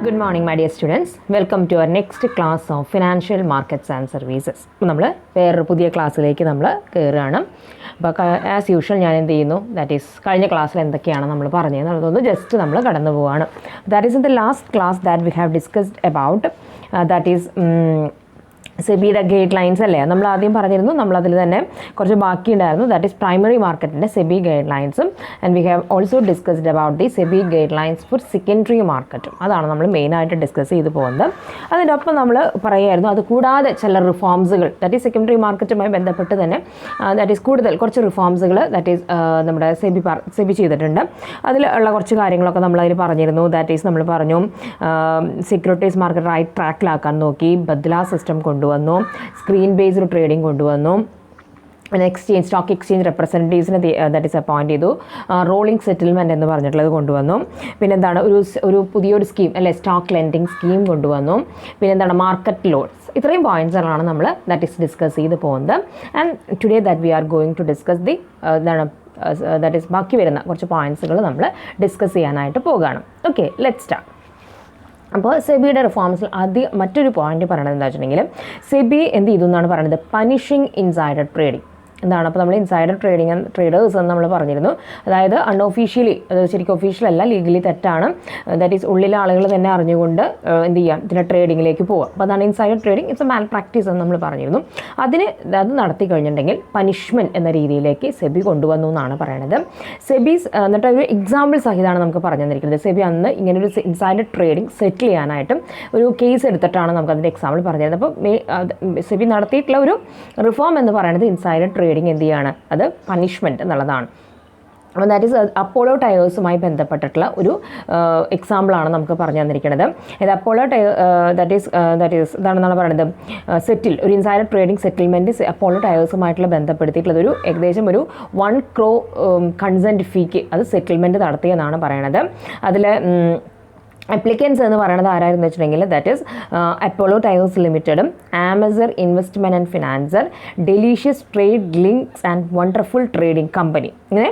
Good morning, my dear students. Welcome to our next class of Financial Markets and Services. നമ്മൾ വേറൊരു പുതിയ ക്ലാസ്സിലേക്ക് നമ്മൾ കയറുകയാണ്. അപ്പോൾ ആസ് യൂഷ്വൽ ഞാൻ എന്ത് ചെയ്യുന്നു, ദാറ്റ് ഈസ് കഴിഞ്ഞ ക്ലാസ്സിൽ എന്തൊക്കെയാണ് നമ്മൾ പറഞ്ഞത് അതൊന്ന് ജസ്റ്റ് നമ്മൾ കടന്നു പോവുകയാണ്. That is in the last class that we have discussed about that is സെബിയുടെ ഗൈഡ് ലൈൻസ് അല്ലേ, നമ്മൾ ആദ്യം പറഞ്ഞിരുന്നു. നമ്മളതിൽ തന്നെ കുറച്ച് ബാക്കിയുണ്ടായിരുന്നു. ദാറ്റ് ഈസ് പ്രൈമറി മാർക്കറ്റിൻ്റെ സെബി ഗൈഡ് ലൈൻസും and we have also discussed about the SEBI guidelines for secondary മാർക്കറ്റും. അതാണ് നമ്മൾ മെയിനായിട്ട് ഡിസ്കസ് ചെയ്ത് പോകുന്നത്. അതിൻ്റെ ഒപ്പം നമ്മൾ പറയുമായിരുന്നു അത് കൂടാതെ ചില റിഫോംസുകൾ ദാറ്റ് ഈസ് സെക്കൻഡറി മാർക്കറ്റുമായി ബന്ധപ്പെട്ട് തന്നെ ദാറ്റ് ഈസ് കുറച്ച് റിഫോംസുകൾ ദാറ്റ് ഈസ് നമ്മുടെ സെബി ചെയ്തിട്ടുണ്ട്. അതിൽ ഉള്ള കുറച്ച് കാര്യങ്ങളൊക്കെ നമ്മളതിൽ പറഞ്ഞിരുന്നു. ദാറ്റ് ഈസ് നമ്മൾ പറഞ്ഞു സെക്യൂരിറ്റീസ് മാർക്കറ്റ് റൈറ്റ് ട്രാക്കിലാക്കാൻ നോക്കി, ബദ്ല സിസ്റ്റം കൊണ്ടുവന്നു, സ്ക്രീൻ ബേസ്ഡ് ട്രേഡിംഗ് കൊണ്ടുവന്നു, എക്സ്ചേഞ്ച് സ്റ്റോക്ക് എക്സ്ചേഞ്ച് റെപ്രസെൻറ്റേറ്റീവ്സിനെ ദാറ്റ് ഈസ് അപ്പോയിൻറ്റ് ചെയ്തു, റോളിംഗ് സെറ്റിൽമെൻറ്റ് എന്ന് പറഞ്ഞിട്ടുള്ളത് കൊണ്ടുവന്നു. പിന്നെന്താണ് ഒരു പുതിയൊരു സ്കീം അല്ലെ, സ്റ്റോക്ക് ലെൻഡിങ് സ്കീം കൊണ്ടുവന്നു. പിന്നെന്താണ് മാർക്കറ്റ് ലോഡ്സ്. ഇത്രയും പോയിൻറ്റ്സുകളാണ് നമ്മൾ ദാറ്റ് ഈസ് ഡിസ്കസ് ചെയ്ത് പോകുന്നത്. And today that we are going to discuss the that is ബാക്കി വരുന്ന കുറച്ച് പോയിൻറ്റ്സുകൾ നമ്മൾ ഡിസ്കസ് ചെയ്യാനായിട്ട് പോകുകയാണ്. Okay, let's start. അപ്പോൾ സെബിയുടെ റിഫോംസിൽ മറ്റൊരു പോയിന്റ് പറയണത് എന്താ വെച്ചിട്ടുണ്ടെങ്കിൽ സെബി എന്ത് ചെയ്തു എന്നാണ് പറയുന്നത്, പനിഷിങ് ഇൻസൈഡർ ട്രേഡിംഗ്. എന്താണ് അപ്പോൾ നമ്മൾ ഇൻസൈഡർ ട്രേഡേഴ്സ് എന്ന് നമ്മൾ പറഞ്ഞിരുന്നു. അതായത് അൺഒഫീഷ്യലി, അത് ശരിക്കും ഒഫീഷ്യൽ അല്ല, ലീഗലി തെറ്റാണ്. ദാറ്റ് ഈസ് ഉള്ളിലെ ആളുകൾ തന്നെ അറിഞ്ഞുകൊണ്ട് എന്ത് ചെയ്യാം, ഇതിൻ്റെ ട്രേഡിങ്ങിലേക്ക് പോവാം. അപ്പോൾ അതാണ് insider trading. It's A Mal practice എന്ന് നമ്മൾ പറഞ്ഞിരുന്നു. അത് നടത്തി കഴിഞ്ഞിട്ടുണ്ടെങ്കിൽ പനിഷ്മെൻറ്റ് എന്ന രീതിയിലേക്ക് സെബി കൊണ്ടുവന്നു എന്നാണ് പറയുന്നത്. സെബീസ് എന്നിട്ട് ഒരു എക്സാമ്പിൾ സഹിതമാണ് നമുക്ക് പറഞ്ഞു തന്നിരിക്കുന്നത്. സെബി അന്ന് ഇങ്ങനൊരു ഇൻസൈഡർ ട്രേഡിംഗ് സെറ്റിൽ ചെയ്യാനായിട്ടും ഒരു കേസ് എടുത്തിട്ടാണ് നമുക്ക് അതിൻ്റെ എക്സാമ്പിൾ പറഞ്ഞു തരുന്നത്. അപ്പോൾ സെബി നടത്തിയിട്ടുള്ള ഒരു റിഫോം എന്ന് പറയുന്നത് ഇൻസൈഡർ ട്രേഡിംഗ് എന്ത് ചെയ്യാണ്, അത് പണിഷ്മെൻറ്റ് എന്നുള്ളതാണ്. അപ്പോൾ ദാറ്റ് ഈസ് അപ്പോളോ ടയേഴ്സുമായി ബന്ധപ്പെട്ടിട്ടുള്ള ഒരു എക്സാമ്പിളാണ് നമുക്ക് പറഞ്ഞു തന്നിരിക്കുന്നത്. ഇത് അപ്പോളോ ദാറ്റ് ഈസ് ഇതാണെന്നാണ് പറയുന്നത്, ഒരു ഇൻസൈഡർ ട്രേഡിംഗ് സെറ്റിൽമെൻറ്റ് അപ്പോളോ ടയേഴ്സുമായിട്ടുള്ള ബന്ധപ്പെടുത്തിയിട്ടുള്ളത് ഏകദേശം ഒരു 1 crore കൺസെൻറ്റ് ഫീക്ക് അത് സെറ്റിൽമെൻറ്റ് നടത്തിയെന്നാണ് പറയണത്. അതിൽ അപ്ലിക്കൻസ് എന്ന് പറയുന്നത് ആരായിരുന്നു വെച്ചിട്ടുണ്ടെങ്കിൽ ദാറ്റ് ഈസ് അപ്പോളോ ടയേഴ്സ് ലിമിറ്റഡും, ആമസർ investment and financer, delicious trade links and wonderful trading company. ഇങ്ങനെ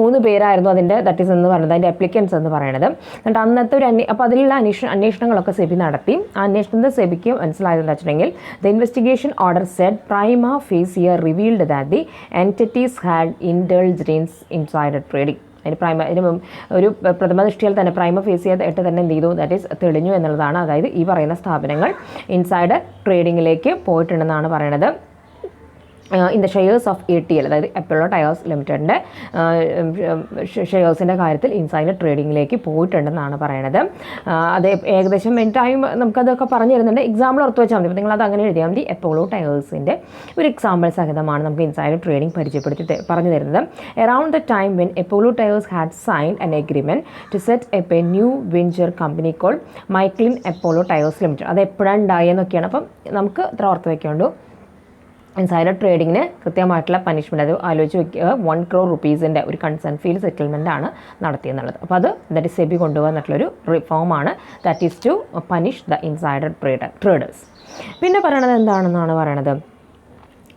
3 പേരായിരുന്നു അതിൻ്റെ ദാറ്റ് ഈസ് എന്ന് പറയുന്നത് അതിൻ്റെ അപ്ലിക്കൻസ് എന്ന് പറയുന്നത്. എന്നിട്ട് അന്നത്തെ അപ്പോൾ അതിലുള്ള അന്വേഷണങ്ങളൊക്കെ സെബി നടത്തി. ആ അന്വേഷണത്തിൽ സെബിക്ക് മനസ്സിലായതെന്ന് വെച്ചിട്ടുണ്ടെങ്കിൽ the investigation order said prima facie revealed that the entities had indulged in insider trading. അതിന് ഒരു പ്രഥമ ദൃഷ്ടിയാൽ തന്നെ പ്രൈമ ഫേസ് ചെയ്തിട്ട് തന്നെ എന്ത് ചെയ്തു, ദാറ്റ് ഈസ് തെളിഞ്ഞു എന്നുള്ളതാണ്. അതായത് ഈ പറയുന്ന സ്ഥാപനങ്ങൾ ഇൻസൈഡർ ട്രേഡിങ്ങിലേക്ക് പോയിട്ടുണ്ടെന്നാണ് പറയണത്. In the shares of ATL, അതായത് അപ്പോളോ ടയേഴ്സ് ലിമിറ്റഡിൻ്റെ ഷെയർസിൻ്റെ കാര്യത്തിൽ ഇൻസൈഡർ ട്രേഡിങ്ങിലേക്ക് പോയിട്ടുണ്ടെന്നാണ് പറയണത്. അത് ഏകദേശം ടൈം നമുക്കതൊക്കെ പറഞ്ഞു തരുന്നുണ്ട്. എക്സാമ്പിൾ ഓർത്ത് വെച്ചാൽ മതി. അപ്പോൾ നിങ്ങളത് അങ്ങനെ എഴുതിയാൽ മതി. അപ്പോളോ ടയേഴ്സിൻ്റെ ഒരു എക്സാമ്പിൾ സഹിതമാണ് നമുക്ക് ഇൻസൈഡർ ട്രേഡിംഗ് പരിചയപ്പെടുത്തി പറഞ്ഞു തരുന്നത്. Around the time when Apollo Tyres had signed an agreement to set a new venture company called Michelin Apollo Tyres limited. അത് എപ്പോഴാണ് ഉണ്ടായെന്നൊക്കെയാണ്. അപ്പം നമുക്ക് ഇത്ര ഓർത്ത് വയ്ക്കേണ്ടു. ഇൻസൈഡർ ട്രേഡിങ്ങിന് കൃത്യമായിട്ടുള്ള പനിഷ്മെൻറ്റ് അത് ആലോചിച്ച് വയ്ക്കുക. 1 crore rupeesൻ്റെ ഒരു കൺസെൻറ്റ് ഫീൽ സെറ്റിൽമെൻറ്റാണ് നടത്തിയെന്നുള്ളത്. അപ്പോൾ അത് ദാറ്റ് ഈസ് സെബി കൊണ്ടുവന്നിട്ടുള്ളൊരു റിഫോമാണ് that is to punish the insider traders. പിന്നെ പറയണത് എന്താണെന്നാണ് പറയണത്,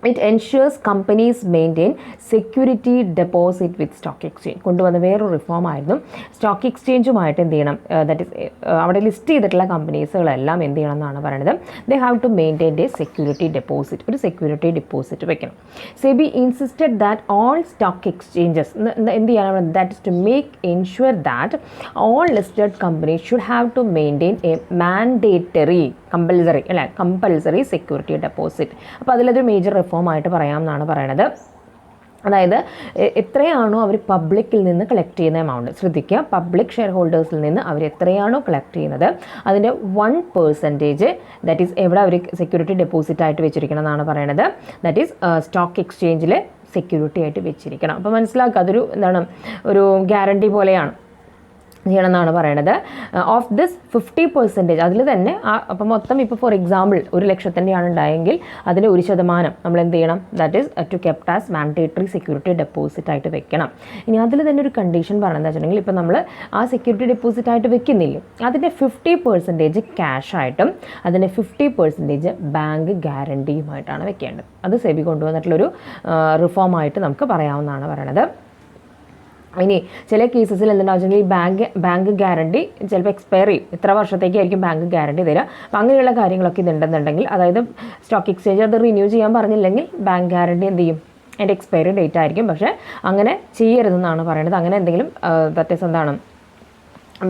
it ensures companies maintain security deposit with stock exchange. കൊണ്ടുവന്ന വേറൊരു റിഫോം ആയിരുന്നു. സ്റ്റോക്ക് എക്സ്ചേഞ്ചുമായിട്ട് എന്ത് ചെയ്യണം, ദാറ്റ് ഈസ് അവിടെ ലിസ്റ്റ് ചെയ്തിട്ടുള്ള കമ്പനീസുകളെല്ലാം എന്ത് ചെയ്യണം എന്നാണ് പറയുന്നത്, they have to maintain a security deposit, ഒരു സെക്യൂരിറ്റി ഡെപ്പോസിറ്റ് വെക്കണം. SEBI insisted that all stock exchanges എന്ത് ചെയ്യണം, that is to make ensure that all listed companies should have to maintain a mandatory compulsory security deposit. അപ്പോൾ അതിലതൊരു major റിഫോമായിട്ട് പറയാമെന്നാണ് പറയണത്. അതായത് എത്രയാണോ അവർ പബ്ലിക്കിൽ നിന്ന് കളക്ട് ചെയ്യുന്ന എമൗണ്ട്, ശ്രദ്ധിക്കുക, പബ്ലിക് ഷെയർ ഹോൾഡേഴ്സിൽ നിന്ന് അവർ എത്രയാണോ കളക്ട് ചെയ്യുന്നത് അതിൻ്റെ 1% ദാറ്റ് ഈസ് എവിടെ അവർ സെക്യൂരിറ്റി ഡെപ്പോസിറ്റ് ആയിട്ട് വെച്ചിരിക്കണം എന്നാണ് പറയണത്. ദാറ്റ് ഈസ് സ്റ്റോക്ക് എക്സ്ചേഞ്ചിൽ സെക്യൂരിറ്റി ആയിട്ട് വെച്ചിരിക്കണം. അപ്പോൾ മനസ്സിലാക്കുക, അതൊരു ഒരു ഗ്യാരണ്ടി പോലെയാണ് ചെയ്യണമെന്നാണ് പറയണത്. ഓഫ് ദിസ് 50% അതിൽ തന്നെ അപ്പം മൊത്തം ഇപ്പോൾ ഫോർ എക്സാമ്പിൾ 1,00,000 ഉണ്ടായെങ്കിൽ അതിൻ്റെ 1% നമ്മൾ എന്ത് ചെയ്യണം, that is to kept as mandatory security deposit ആയിട്ട് വെക്കണം. ഇനി അതിൽ തന്നെ ഒരു കണ്ടീഷൻ പറയുന്നത് വെച്ചിട്ടുണ്ടെങ്കിൽ ഇപ്പോൾ നമ്മൾ ആ സെക്യൂരിറ്റി ഡെപ്പോസിറ്റ് ആയിട്ട് വെക്കുന്നില്ല, അതിൻ്റെ 50% ക്യാഷ് ആയിട്ടും അതിൻ്റെ 50% ബാങ്ക് ഗ്യാരണ്ടിയുമായിട്ടാണ് വെക്കേണ്ടത്. അത് സെബി കൊണ്ടുവന്നിട്ടുള്ളൊരു റിഫോമായിട്ട് നമുക്ക് പറയാവുന്നതാണ് പറയണത്. ഇനി ചില കേസസിൽ എന്തുണ്ടാവുമെങ്കിൽ ബാങ്ക് ഗ്യാരണ്ടി ചിലപ്പോൾ എക്സ്പയർ ചെയ്യും, ഇത്ര വർഷത്തേക്കായിരിക്കും ബാങ്ക് ഗ്യാരണ്ടി തരിക. അപ്പോൾ അങ്ങനെയുള്ള കാര്യങ്ങളൊക്കെ ഇതുണ്ടെന്നുണ്ടെങ്കിൽ, അതായത് സ്റ്റോക്ക് എക്സ്ചേഞ്ച് അത് റിന്യൂ ചെയ്യാൻ പറഞ്ഞില്ലെങ്കിൽ ബാങ്ക് ഗ്യാരണ്ടി എന്ത് ചെയ്യും, അതിൻ്റെ എക്സ്പയറി ഡേറ്റ് ആയിരിക്കും. പക്ഷേ അങ്ങനെ ചെയ്യരുതെന്നാണ് പറയുന്നത്. അങ്ങനെ എന്തെങ്കിലും ദാറ്റ് എന്താണ്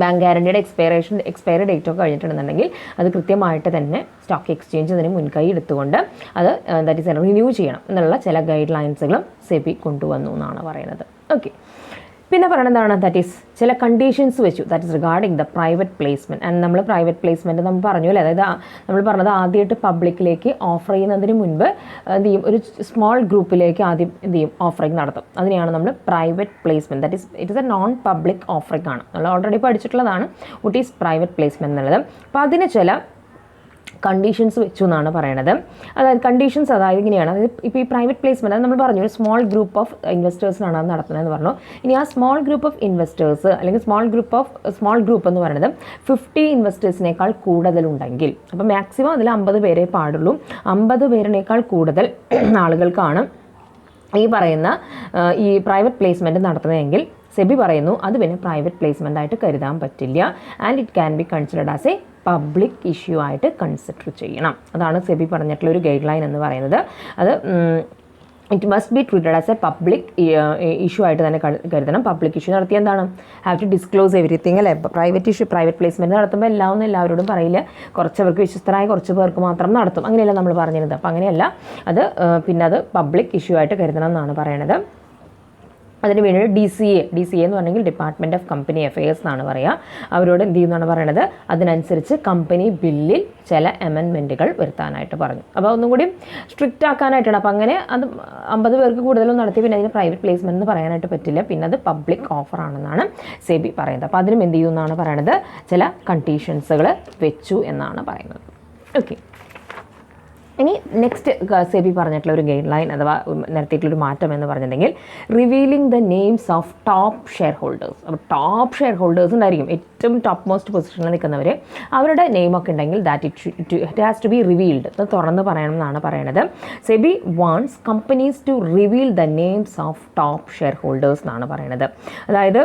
ബാങ്ക് ഗ്യാരണ്ടിയുടെ എക്സ്പയറി ഡേറ്റ് ഒക്കെ കഴിഞ്ഞിട്ടുണ്ടെന്നുണ്ടെങ്കിൽ അത് കൃത്യമായിട്ട് തന്നെ സ്റ്റോക്ക് എക്സ്ചേഞ്ച് അതിന് മുൻകൈ എടുത്തുകൊണ്ട് അത് ദാറ്റ് ഈസ് റിന്യൂ ചെയ്യണം എന്നുള്ള ചില ഗൈഡ് ലൈൻസുകളും സെബി കൊണ്ടുവന്നു എന്നാണ് പറയുന്നത്. ഓക്കെ, പിന്നെ പറയുന്നതാണ് ദാറ്റ് ഈസ് ചില കണ്ടീഷൻസ് വെച്ചു, that is regarding the private placement. And നമ്മൾ പ്രൈവറ്റ് പ്ലേസ്മെൻറ്റ് നമ്മൾ പറഞ്ഞു അല്ലേ, അതായത് നമ്മൾ പറഞ്ഞത് ആദ്യമായിട്ട് പബ്ലിക്കിലേക്ക് ഓഫർ ചെയ്യുന്നതിന് മുൻപ് എന്ത് ചെയ്യും, ഒരു സ്മോൾ ഗ്രൂപ്പിലേക്ക് ആദ്യം എന്ത് ചെയ്യും, ഓഫറിങ് നടത്തും. അതിനെയാണ് നമ്മൾ private placement, that is it is a non public offering ആണ്. നമ്മൾ ഓൾറെഡി പഠിച്ചിട്ടുള്ളതാണ് വാട്ട് ഈസ് പ്രൈവറ്റ് പ്ലേസ്മെൻറ്റ് എന്നുള്ളത്. അപ്പോൾ അതിന് ചില കണ്ടീഷൻസ് വെച്ചു എന്നാണ് പറയണത്. അതായത് കണ്ടീഷൻസ് അതായത് ഇങ്ങനെയാണ്, അതായത് ഇപ്പോൾ ഈ പ്രൈവറ്റ് പ്ലേസ്മെൻറ്റ് അത് നമ്മൾ പറഞ്ഞു ഒരു സ്മോൾ ഗ്രൂപ്പ് ഓഫ് ഇൻവെസ്റ്റേഴ്സിനാണ് അത് നടത്തുന്നതെന്ന് പറഞ്ഞു. ഇനി ആ സ്മോൾ ഗ്രൂപ്പ് ഓഫ് ഇൻവെസ്റ്റേഴ്സ് അല്ലെങ്കിൽ സ്മോൾ ഗ്രൂപ്പ് എന്ന് പറയുന്നത് 50 ഇൻവെസ്റ്റേഴ്സിനേക്കാൾ കൂടുതലുണ്ടെങ്കിൽ, അപ്പോൾ മാക്സിമം അതിൽ 50 പേരെ പാടുള്ളൂ. 50 പേരിനേക്കാൾ കൂടുതൽ ആളുകൾക്കാണ് ഈ പറയുന്ന ഈ പ്രൈവറ്റ് പ്ലേസ്മെൻറ്റ് നടത്തുന്നതെങ്കിൽ സെബി പറയുന്നു അത് പിന്നെ പ്രൈവറ്റ് പ്ലേസ്മെൻ്റ് ആയിട്ട് കരുതാൻ പറ്റില്ല. And it can be considered as A public issue ആയിട്ട് കൺസിഡർ ചെയ്യണം. അതാണ് സെബി പറഞ്ഞിട്ടുള്ള ഒരു ഗൈഡ് ലൈൻ എന്ന് പറയുന്നത്. അത് it must be treated as A public issue ആയിട്ട് തന്നെ കരുതണം. പബ്ലിക് ഇഷ്യൂ നടത്തി എന്താണ്, ഹാവ് ടു ഡിസ്ക്ലോസ് എവരിത്തിങ് അല്ലേ. പ്രൈവറ്റ് പ്ലേസ്മെൻറ്റ് നടത്തുമ്പോൾ എല്ലാവരോടും പറയില്ല, കുറച്ചവർക്ക് വിശ്വസ്തരായ കുറച്ച് പേർക്ക് മാത്രം നടത്തും, അങ്ങനെയല്ല നമ്മൾ പറഞ്ഞിരുന്നത്. അപ്പോൾ അങ്ങനെയല്ല, അത് പിന്നെ അത് പബ്ലിക് ഇഷ്യൂ ആയിട്ട് കരുതണം എന്നാണ് പറയണത്. അതിന് വേണ്ടി ഡി സി എ എന്ന് പറഞ്ഞെങ്കിൽ ഡിപ്പാർട്ട്മെൻറ്റ് ഓഫ് കമ്പനി അഫെയേഴ്സ് എന്നാണ് പറയുക. അവരോട് എന്ത് ചെയ്യുന്നതാണ് പറയണത്, അതിനനുസരിച്ച് കമ്പനി ബില്ലിൽ ചില അമെൻമെൻറ്റുകൾ വരുത്താനായിട്ട് പറഞ്ഞു. അപ്പോൾ ഒന്നും കൂടി സ്ട്രിക്റ്റ് ആക്കാനായിട്ടാണ്. അപ്പോൾ അങ്ങനെ അത് 50 പേർക്ക് കൂടുതലും നടത്തി പിന്നെ അതിന് പ്രൈവറ്റ് പ്ലേസ്മെൻറ്റ് എന്ന് പറയാനായിട്ട് പറ്റില്ല, പിന്നെ അത് പബ്ലിക് ഓഫർ ആണെന്നാണ് സെബി പറയുന്നത്. അപ്പോൾ അതിനും എന്ത് ചെയ്യുമെന്നാണ് പറയണത്, ചില കണ്ടീഷൻസുകൾ വെച്ചു എന്നാണ് പറയുന്നത്. ഓക്കെ, ഇനി നെക്സ്റ്റ് സെബി പറഞ്ഞിട്ടുള്ള ഒരു ഗൈഡ് ലൈൻ അഥവാ നടത്തിയിട്ടുള്ളൊരു മാറ്റം എന്ന് പറഞ്ഞിട്ടുണ്ടെങ്കിൽ revealing the names of top share holders. അപ്പോൾ ടോപ്പ് ഷെയർ ഹോൾഡേഴ്സ് ഉണ്ടായിരിക്കും, ഏറ്റവും ടോപ്പ് മോസ്റ്റ് പൊസിഷനിൽ നിൽക്കുന്നവർ, അവരുടെ നെയിമൊക്കെ ഉണ്ടെങ്കിൽ that it has to be revealed, അത് തുറന്ന് പറയണം എന്നാണ് പറയുന്നത്. SEBI wants companies to reveal the names of top share holders എന്നാണ് പറയുന്നത്. അതായത്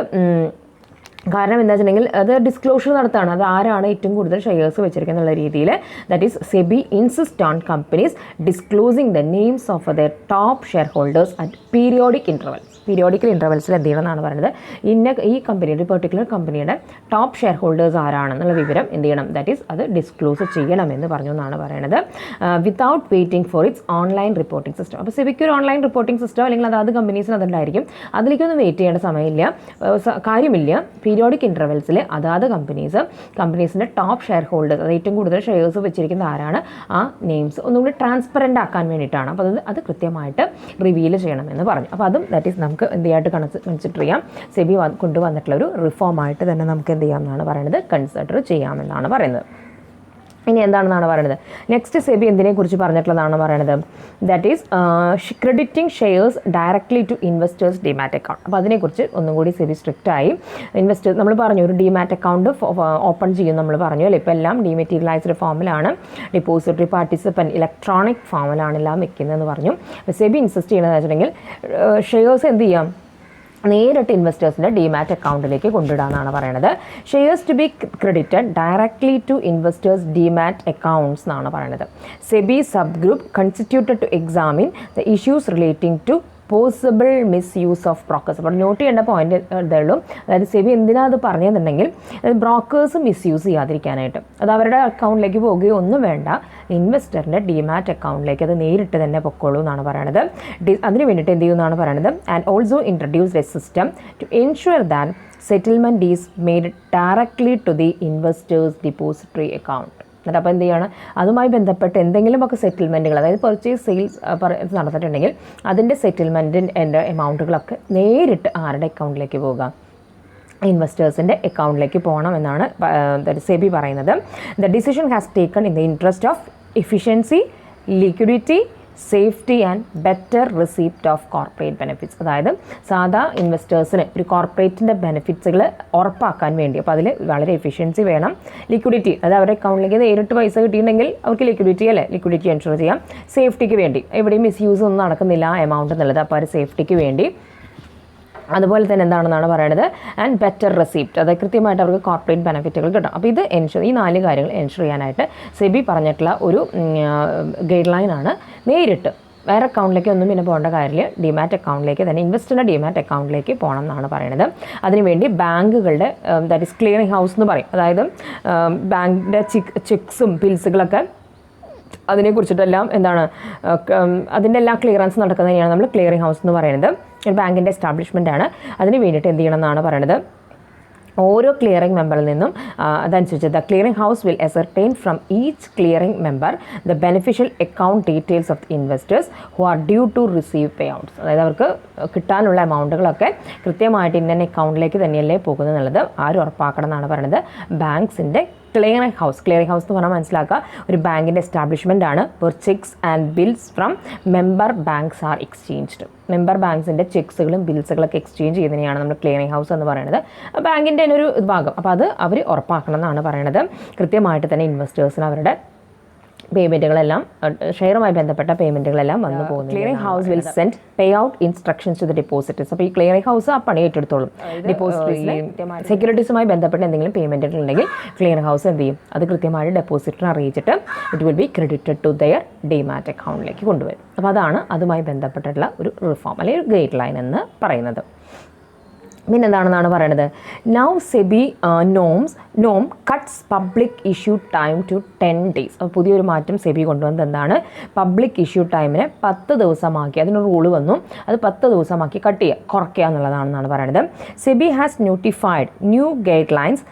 കാരണം എന്താ വെച്ചിട്ടുണ്ടെങ്കിൽ അത് ഡിസ്ക്ലോഷർ നടത്തുകയാണ്, അത് ആരാണ് ഏറ്റവും കൂടുതൽ ഷെയർസ് വെച്ചിരിക്കുന്നത് എന്നുള്ള രീതിയിൽ. That is SEBI insist on companies disclosing the names of their top share holders at periodic ഇൻ്റർവെൽസിൽ എന്ത് ചെയ്യണം എന്നാണ് പറയുന്നത്. ഈ കമ്പനിയുടെ പെർട്ടിക്കുലർ കമ്പനിയുടെ ടോപ്പ് ഷെയർ ഹോൾഡേഴ്സ് ആരാണെന്നുള്ള വിവരം എന്ത് ചെയ്യണം, ദാറ്റ് ഈസ് അത് ഡിസ്ക്ലോസ് ചെയ്യണമെന്ന് പറഞ്ഞു എന്നാണ് പറയുന്നത്. Without waiting for it's online reporting system. അപ്പോൾ സെബിക്ക് ഒരു ഓൺലൈൻ റിപ്പോർട്ടിംഗ് സിസ്റ്റം അല്ലെങ്കിൽ അതാത് കമ്പനീസിന് അതുണ്ടായിരിക്കും, അതിലേക്കൊന്നും വെയിറ്റ് ചെയ്യേണ്ട സമയമില്ല, കാര്യമില്ല. പീരിയോഡിക് ഇൻ്റർവെൽസിൽ അതാത് കമ്പനീസിൻ്റെ ടോപ്പ് ഷെയർ ഹോൾഡേഴ്സ്, അത് ഏറ്റവും കൂടുതൽ ഷെയർസ് വെച്ചിരിക്കുന്ന ആരാണ്, ആ നെയിംസ് ഒന്നുകൂടി ട്രാൻസ്പെറൻ്റ് ആക്കാൻ വേണ്ടിയിട്ടാണ്. അപ്പോൾ അത് കൃത്യമായിട്ട് റിവീൽ ചെയ്യണമെന്ന് പറഞ്ഞു. അപ്പോൾ അതും ദാറ്റ് ഈസ് നമുക്ക് എന്ത് ചെയ്യായിട്ട് കൺസിഡർ ചെയ്യാം, സെബി കൊണ്ടുവന്നിട്ടുള്ളൊരു റിഫോമായിട്ട് തന്നെ നമുക്ക് എന്ത് ചെയ്യാമെന്നാണ് പറയുന്നത്, കൺസിഡർ ചെയ്യാമെന്നാണ് പറയുന്നത്. ഇനി എന്താണെന്നാണ് പറയുന്നത്, നെക്സ്റ്റ് സെബി എന്തിനെക്കുറിച്ച് പറഞ്ഞിട്ടുള്ളതാണ് പറയുന്നത്, that is crediting shares directly to investors demat account. അപ്പോൾ അതിനെക്കുറിച്ച് ഒന്നും കൂടി സെബി സ്ട്രിക്റ്റായി ഇൻവെസ്റ്റേഴ്സ്, നമ്മൾ പറഞ്ഞു ഒരു ഡിമാറ്റ് അക്കൗണ്ട് ഓപ്പൺ ചെയ്യും നമ്മൾ പറഞ്ഞു അല്ലേ. ഇപ്പോൾ എല്ലാം ഡിമാറ്റീരിയലൈസ്ഡ് ഫോമിലാണ്, ഡിപ്പോസിറ്ററി പാർട്ടിസിപ്പൻറ്റ് ഇലക്ട്രോണിക് ഫോമിലാണ് എല്ലാം വെക്കുന്നതെന്ന് പറഞ്ഞു. സെബി ഇൻസിസ്റ്റ് ചെയ്യുന്നതെന്ന് വെച്ചിട്ടുണ്ടെങ്കിൽ ഷെയർസ് എന്ത് ചെയ്യാം, നേരിട്ട് ഇൻവെസ്റ്റേഴ്സിൻ്റെ ഡിമാറ്റ് അക്കൗണ്ടിലേക്ക് കൊണ്ടിടാമെന്നാണ് പറയുന്നത്. Shares to be credited directly to investors demat accounts എന്നാണ് പറയുന്നത്. SEBI sub group constituted to examine the issues relating to possible misuse of brokers. അപ്പോൾ നോട്ട് ചെയ്യേണ്ട പോയിന്റ് ഇതേ ഉള്ളൂ, അതായത് സെബി എന്തിനാണ് അത് പറഞ്ഞതെന്നുണ്ടെങ്കിൽ ബ്രോക്കേഴ്സ് മിസ്യൂസ് ചെയ്യാതിരിക്കാനായിട്ട്, അത് അവരുടെ അക്കൗണ്ടിലേക്ക് പോവുകയോ ഒന്നും വേണ്ട, ഇൻവെസ്റ്ററിൻ്റെ ഡിമാറ്റ് അക്കൗണ്ടിലേക്ക് അത് നേരിട്ട് തന്നെ പൊക്കോളൂ എന്നാണ് പറയുന്നത്. അതിന് വേണ്ടിയിട്ട് എന്ത് ചെയ്യുമെന്നാണ് പറയുന്നത്. And also introduce a system to ensure that settlement is made directly to the investors depository account. എന്നിട്ട് അപ്പോൾ എന്ത് ചെയ്യണം, അതുമായി ബന്ധപ്പെട്ട് എന്തെങ്കിലുമൊക്കെ സെറ്റിൽമെൻറ്റുകൾ, അതായത് പർച്ചേസ് സെയിൽസ് നടത്തിയിട്ടുണ്ടെങ്കിൽ അതിൻ്റെ സെറ്റിൽമെൻറ്റിൻ്റെ എമൗണ്ടുകളൊക്കെ നേരിട്ട് ആരുടെ അക്കൗണ്ടിലേക്ക് പോകാം, ഇൻവെസ്റ്റേഴ്സിൻ്റെ അക്കൗണ്ടിലേക്ക് പോകണം എന്നാണ് സെബി പറയുന്നത്. The decision has taken in the interest of efficiency, liquidity, safety and better receipt of corporate benefits. അതായത് സാധാ ഇൻവെസ്റ്റേഴ്സിന് ഒരു കോർപ്പറേറ്റിൻ്റെ ബെനിഫിറ്റ്സുകൾ ഉറപ്പാക്കാൻ വേണ്ടി, അപ്പോൾ അതിൽ വളരെ എഫിഷ്യൻസി വേണം, ലിക്വിഡിറ്റി, അതായത് അവരുടെ അക്കൗണ്ടിലേക്ക് നേരിട്ട് പൈസ കിട്ടിയിട്ടുണ്ടെങ്കിൽ അവർക്ക് ലിക്വിഡിറ്റി എൻഷുർ ചെയ്യാം, സേഫ്റ്റിക്ക് വേണ്ടി എവിടെയും മിസ്യൂസ് ഒന്നും നടക്കുന്നില്ല ആ എമൗണ്ട് എന്നുള്ളത്, അപ്പോൾ അവർ സേഫ്റ്റിക്ക് വേണ്ടി അതുപോലെ തന്നെ എന്താണെന്നാണ് പറയുന്നത് ആൻഡ് ബെറ്റർ റെസിപ്റ്റ്, അതായത് കൃത്യമായിട്ട് അവർക്ക് കോർപ്പറേറ്റ് ബെനിഫിറ്റുകൾ കിട്ടും. അപ്പോൾ ഇത് ഈ 4 കാര്യങ്ങൾ എൻഷുർ ചെയ്യാനായിട്ട് സെബി പറഞ്ഞിട്ടുള്ള ഒരു ഗൈഡ് ലൈനാണ്. നേരിട്ട് വേറെ അക്കൗണ്ടിലേക്ക് ഒന്നും പിന്നെ പോകേണ്ട കാര്യമില്ല, ഡിമാറ്റ് അക്കൗണ്ടിലേക്ക് തന്നെ ഇൻവെസ്റ്ററിൻ്റെ ഡിമാറ്റ് അക്കൗണ്ടിലേക്ക് പോകണം എന്നാണ് പറയുന്നത്. അതിനുവേണ്ടി ബാങ്കുകളുടെ ദാറ്റ് ഈസ് ക്ലിയറിംഗ് ഹൗസ് എന്ന് പറയും, അതായത് ബാങ്കിൻ്റെ ചെക്സും ബിൽസുകളൊക്കെ അതിനെക്കുറിച്ചിട്ടെല്ലാം അതിൻ്റെ എല്ലാം ക്ലിയറൻസ് നടക്കുന്നതിനെയാണ് നമ്മൾ ക്ലിയറിംഗ് ഹൗസ് എന്ന് പറയുന്നത്. ഒരു ബാങ്കിൻ്റെ എസ്റ്റാബ്ലിഷ്മെൻ്റ് ആണ്. അതിന് വേണ്ടിയിട്ട് എന്ത് ചെയ്യണം എന്നാണ് പറയുന്നത്, ഓരോ ക്ലിയറിംഗ് മെമ്പറിൽ നിന്നും അതനുസരിച്ച് the clearing house will ascertain from each clearing member the beneficial account details of investors who are due to receive payouts. അതായത് അവർക്ക് കിട്ടാനുള്ള എമൗണ്ടുകളൊക്കെ കൃത്യമായിട്ട് ഇന്ന അക്കൗണ്ടിലേക്ക് തന്നെയല്ലേ പോകുന്നത് എന്നുള്ളത് ആരും ഉറപ്പാക്കണം എന്നാണ് പറയുന്നത്. ബാങ്ക്സിൻ്റെ ക്ലിയറിംഗ് ഹൗസ് എന്ന് പറഞ്ഞാൽ മനസ്സിലാക്കുക, ഒരു ബാങ്കിൻ്റെ എസ്റ്റാബ്ലിഷ്മെൻ്റ് ആണ്. Where cheques and bills from member banks are exchanged. Member ബാങ്ക്സിൻ്റെ ചെക്സുകളും ബിൽസുകളൊക്കെ എക്സ്ചേഞ്ച് ചെയ്യുന്നതിനെയാണ് നമ്മൾ ക്ലിയറിംഗ് ഹൗസ് എന്ന് പറയുന്നത്. ബാങ്കിൻ്റെ തന്നെ ഒരു ഭാഗം. അപ്പോൾ അത് അവർ ഉറപ്പാക്കണം എന്നാണ് പറയുന്നത്. കൃത്യമായിട്ട് തന്നെ ഇൻവെസ്റ്റേഴ്സിന് അവരുടെ പേയ്മെൻറ്റുകളെല്ലാം ഷെയറുമായി ബന്ധപ്പെട്ട പേയ്മെൻറ്റുകളെല്ലാം വന്നു പോകുന്നു. Clearing house will send payout instructions to the depositors. അപ്പോൾ ഈ ക്ലിയറിംഗ് ഹൗസ് ആ പണി ഏറ്റെടുത്തോളും. ഡെപ്പോസിറ്റേഴ്സിന് സെക്യൂരിറ്റീസുമായി ബന്ധപ്പെട്ട എന്തെങ്കിലും പേയ്മെൻറ്റുകൾ ഉണ്ടെങ്കിൽ ക്ലിയറിംഗ് ഹൗസ് എന്ത് ചെയ്യും, അത് കൃത്യമായിട്ട് ഡെപ്പോസിറ്ററിനെ അറിയിച്ചിട്ട് it will be credited to their demat അക്കൗണ്ടിലേക്ക് കൊണ്ടുവരും. അപ്പോൾ അതാണ് അതുമായി ബന്ധപ്പെട്ടിട്ടുള്ള ഒരു റിഫോം അല്ലെങ്കിൽ ഒരു ഗൈഡ് ലൈൻ എന്ന് പറയുന്നത്. പിന്നെ എന്താണെന്നാണ് പറയുന്നത്, നൗ സെബി നോം cuts public issue time to 10 days. അപ്പോൾ പുതിയൊരു മാറ്റം സെബി കൊണ്ടുവന്നത് എന്താണ്, പബ്ലിക് ഇഷ്യൂ ടൈമിനെ 10 ദിവസമാക്കി, അതിനൊരു റൂള് വന്നു, അത് 10 ദിവസമാക്കി കുറയ്ക്കുക എന്നുള്ളതാണെന്നാണ് പറയുന്നത്. SEBI has notified new guide lines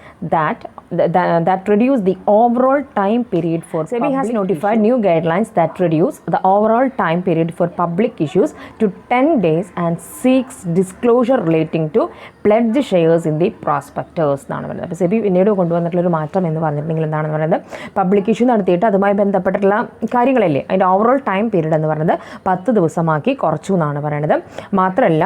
that reduce the overall time period for SEBI has notified new guidelines that reduce the overall time period for public issues to 10 days and seeks disclosure relating to pledged shares in the prospectus എന്നാണ് പറയുന്നത്. അപ്പോൾ സെബി പിന്നീട് കൊണ്ടുവന്നിട്ടുള്ളൊരു മാറ്റം എന്ന് പറഞ്ഞിട്ടുണ്ടെങ്കിൽ എന്താണെന്ന് പറയുന്നത്, public issue നടത്തിയിട്ട് അതുമായി ബന്ധപ്പെട്ടിട്ടുള്ള കാര്യങ്ങളല്ലേ അതിൻ്റെ ഓവറോൾ ടൈം പീരീഡ് എന്ന് പറയുന്നത് 10 ദിവസമാക്കി കുറച്ചു എന്നാണ് പറയുന്നത്. മാത്രമല്ല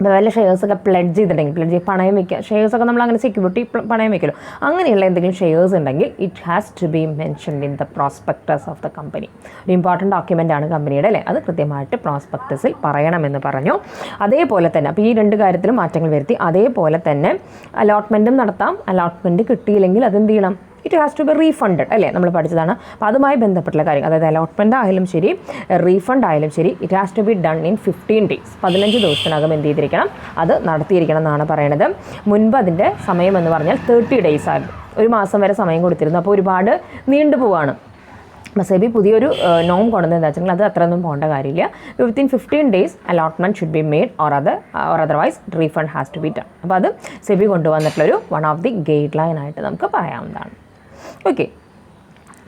വല്ല ഷെയർസൊക്കെ പ്ലെഡ്ജ് ചെയ്തിട്ടുണ്ടെങ്കിൽ പണയം വയ്ക്കുക, ഷെയർസൊക്കെ നമ്മൾ അങ്ങനെ സെക്യൂരിറ്റി പണയം വയ്ക്കുമല്ലോ, അങ്ങനെയുള്ള എന്തെങ്കിലും ഷെയർസ് ഉണ്ടെങ്കിൽ it has to be mentioned in the prospectus of the company. ഒരു ഇമ്പോർട്ടൻറ്റ് ഡോക്യുമെൻ്റ് ആണ് കമ്പനിയുടെ അല്ലേ, അത് കൃത്യമായിട്ട് പ്രോസ്പെക്ടസിൽ പറയണമെന്ന് പറഞ്ഞു. അതേപോലെ തന്നെ അപ്പോൾ ഈ 2 കാര്യത്തിലും മാറ്റങ്ങൾ വരുത്തി. അതേപോലെ തന്നെ അലോട്ട്മെൻറ്റും നടത്താം. അലോട്ട്മെൻറ്റ് കിട്ടിയില്ലെങ്കിൽ അതെന്ത് ചെയ്യണം, it has to be refunded അല്ലേ, നമ്മൾ പഠിച്ചതാണ്. അപ്പോൾ അതുമായി ബന്ധപ്പെട്ടുള്ള കാര്യം, അതായത് അലോട്ട്മെൻ്റ് ആയാലും ശരി റീഫണ്ട് ആയാലും ശരി, it has to be done in 15 days. 15 ദിവസത്തിനകം എന്ത് ചെയ്തിരിക്കണം, അത് നടത്തിയിരിക്കണം എന്നാണ് പറയുന്നത്. മുൻപ് അതിൻ്റെ സമയം എന്ന് പറഞ്ഞാൽ 30 days ആയിരുന്നു, 1 മാസം വരെ സമയം കൊടുത്തിരുന്നു. അപ്പോൾ ഒരുപാട് നീണ്ടു പോവാണ്. സെബി പുതിയൊരു നോം കൊണ്ടുവന്നത് വെച്ചെങ്കിൽ അത് അത്രയൊന്നും പോകേണ്ട കാര്യമില്ല. Within 15 days allotment should be made or otherwise refund has to be done. അപ്പോൾ അത് സെബി കൊണ്ടുവന്നിട്ടുള്ളൊരു വൺ ഓഫ് ദി ഗൈഡ് ലൈൻ ആയിട്ട് നമുക്ക് പറയാവുന്നതാണ്. ഓക്കെ,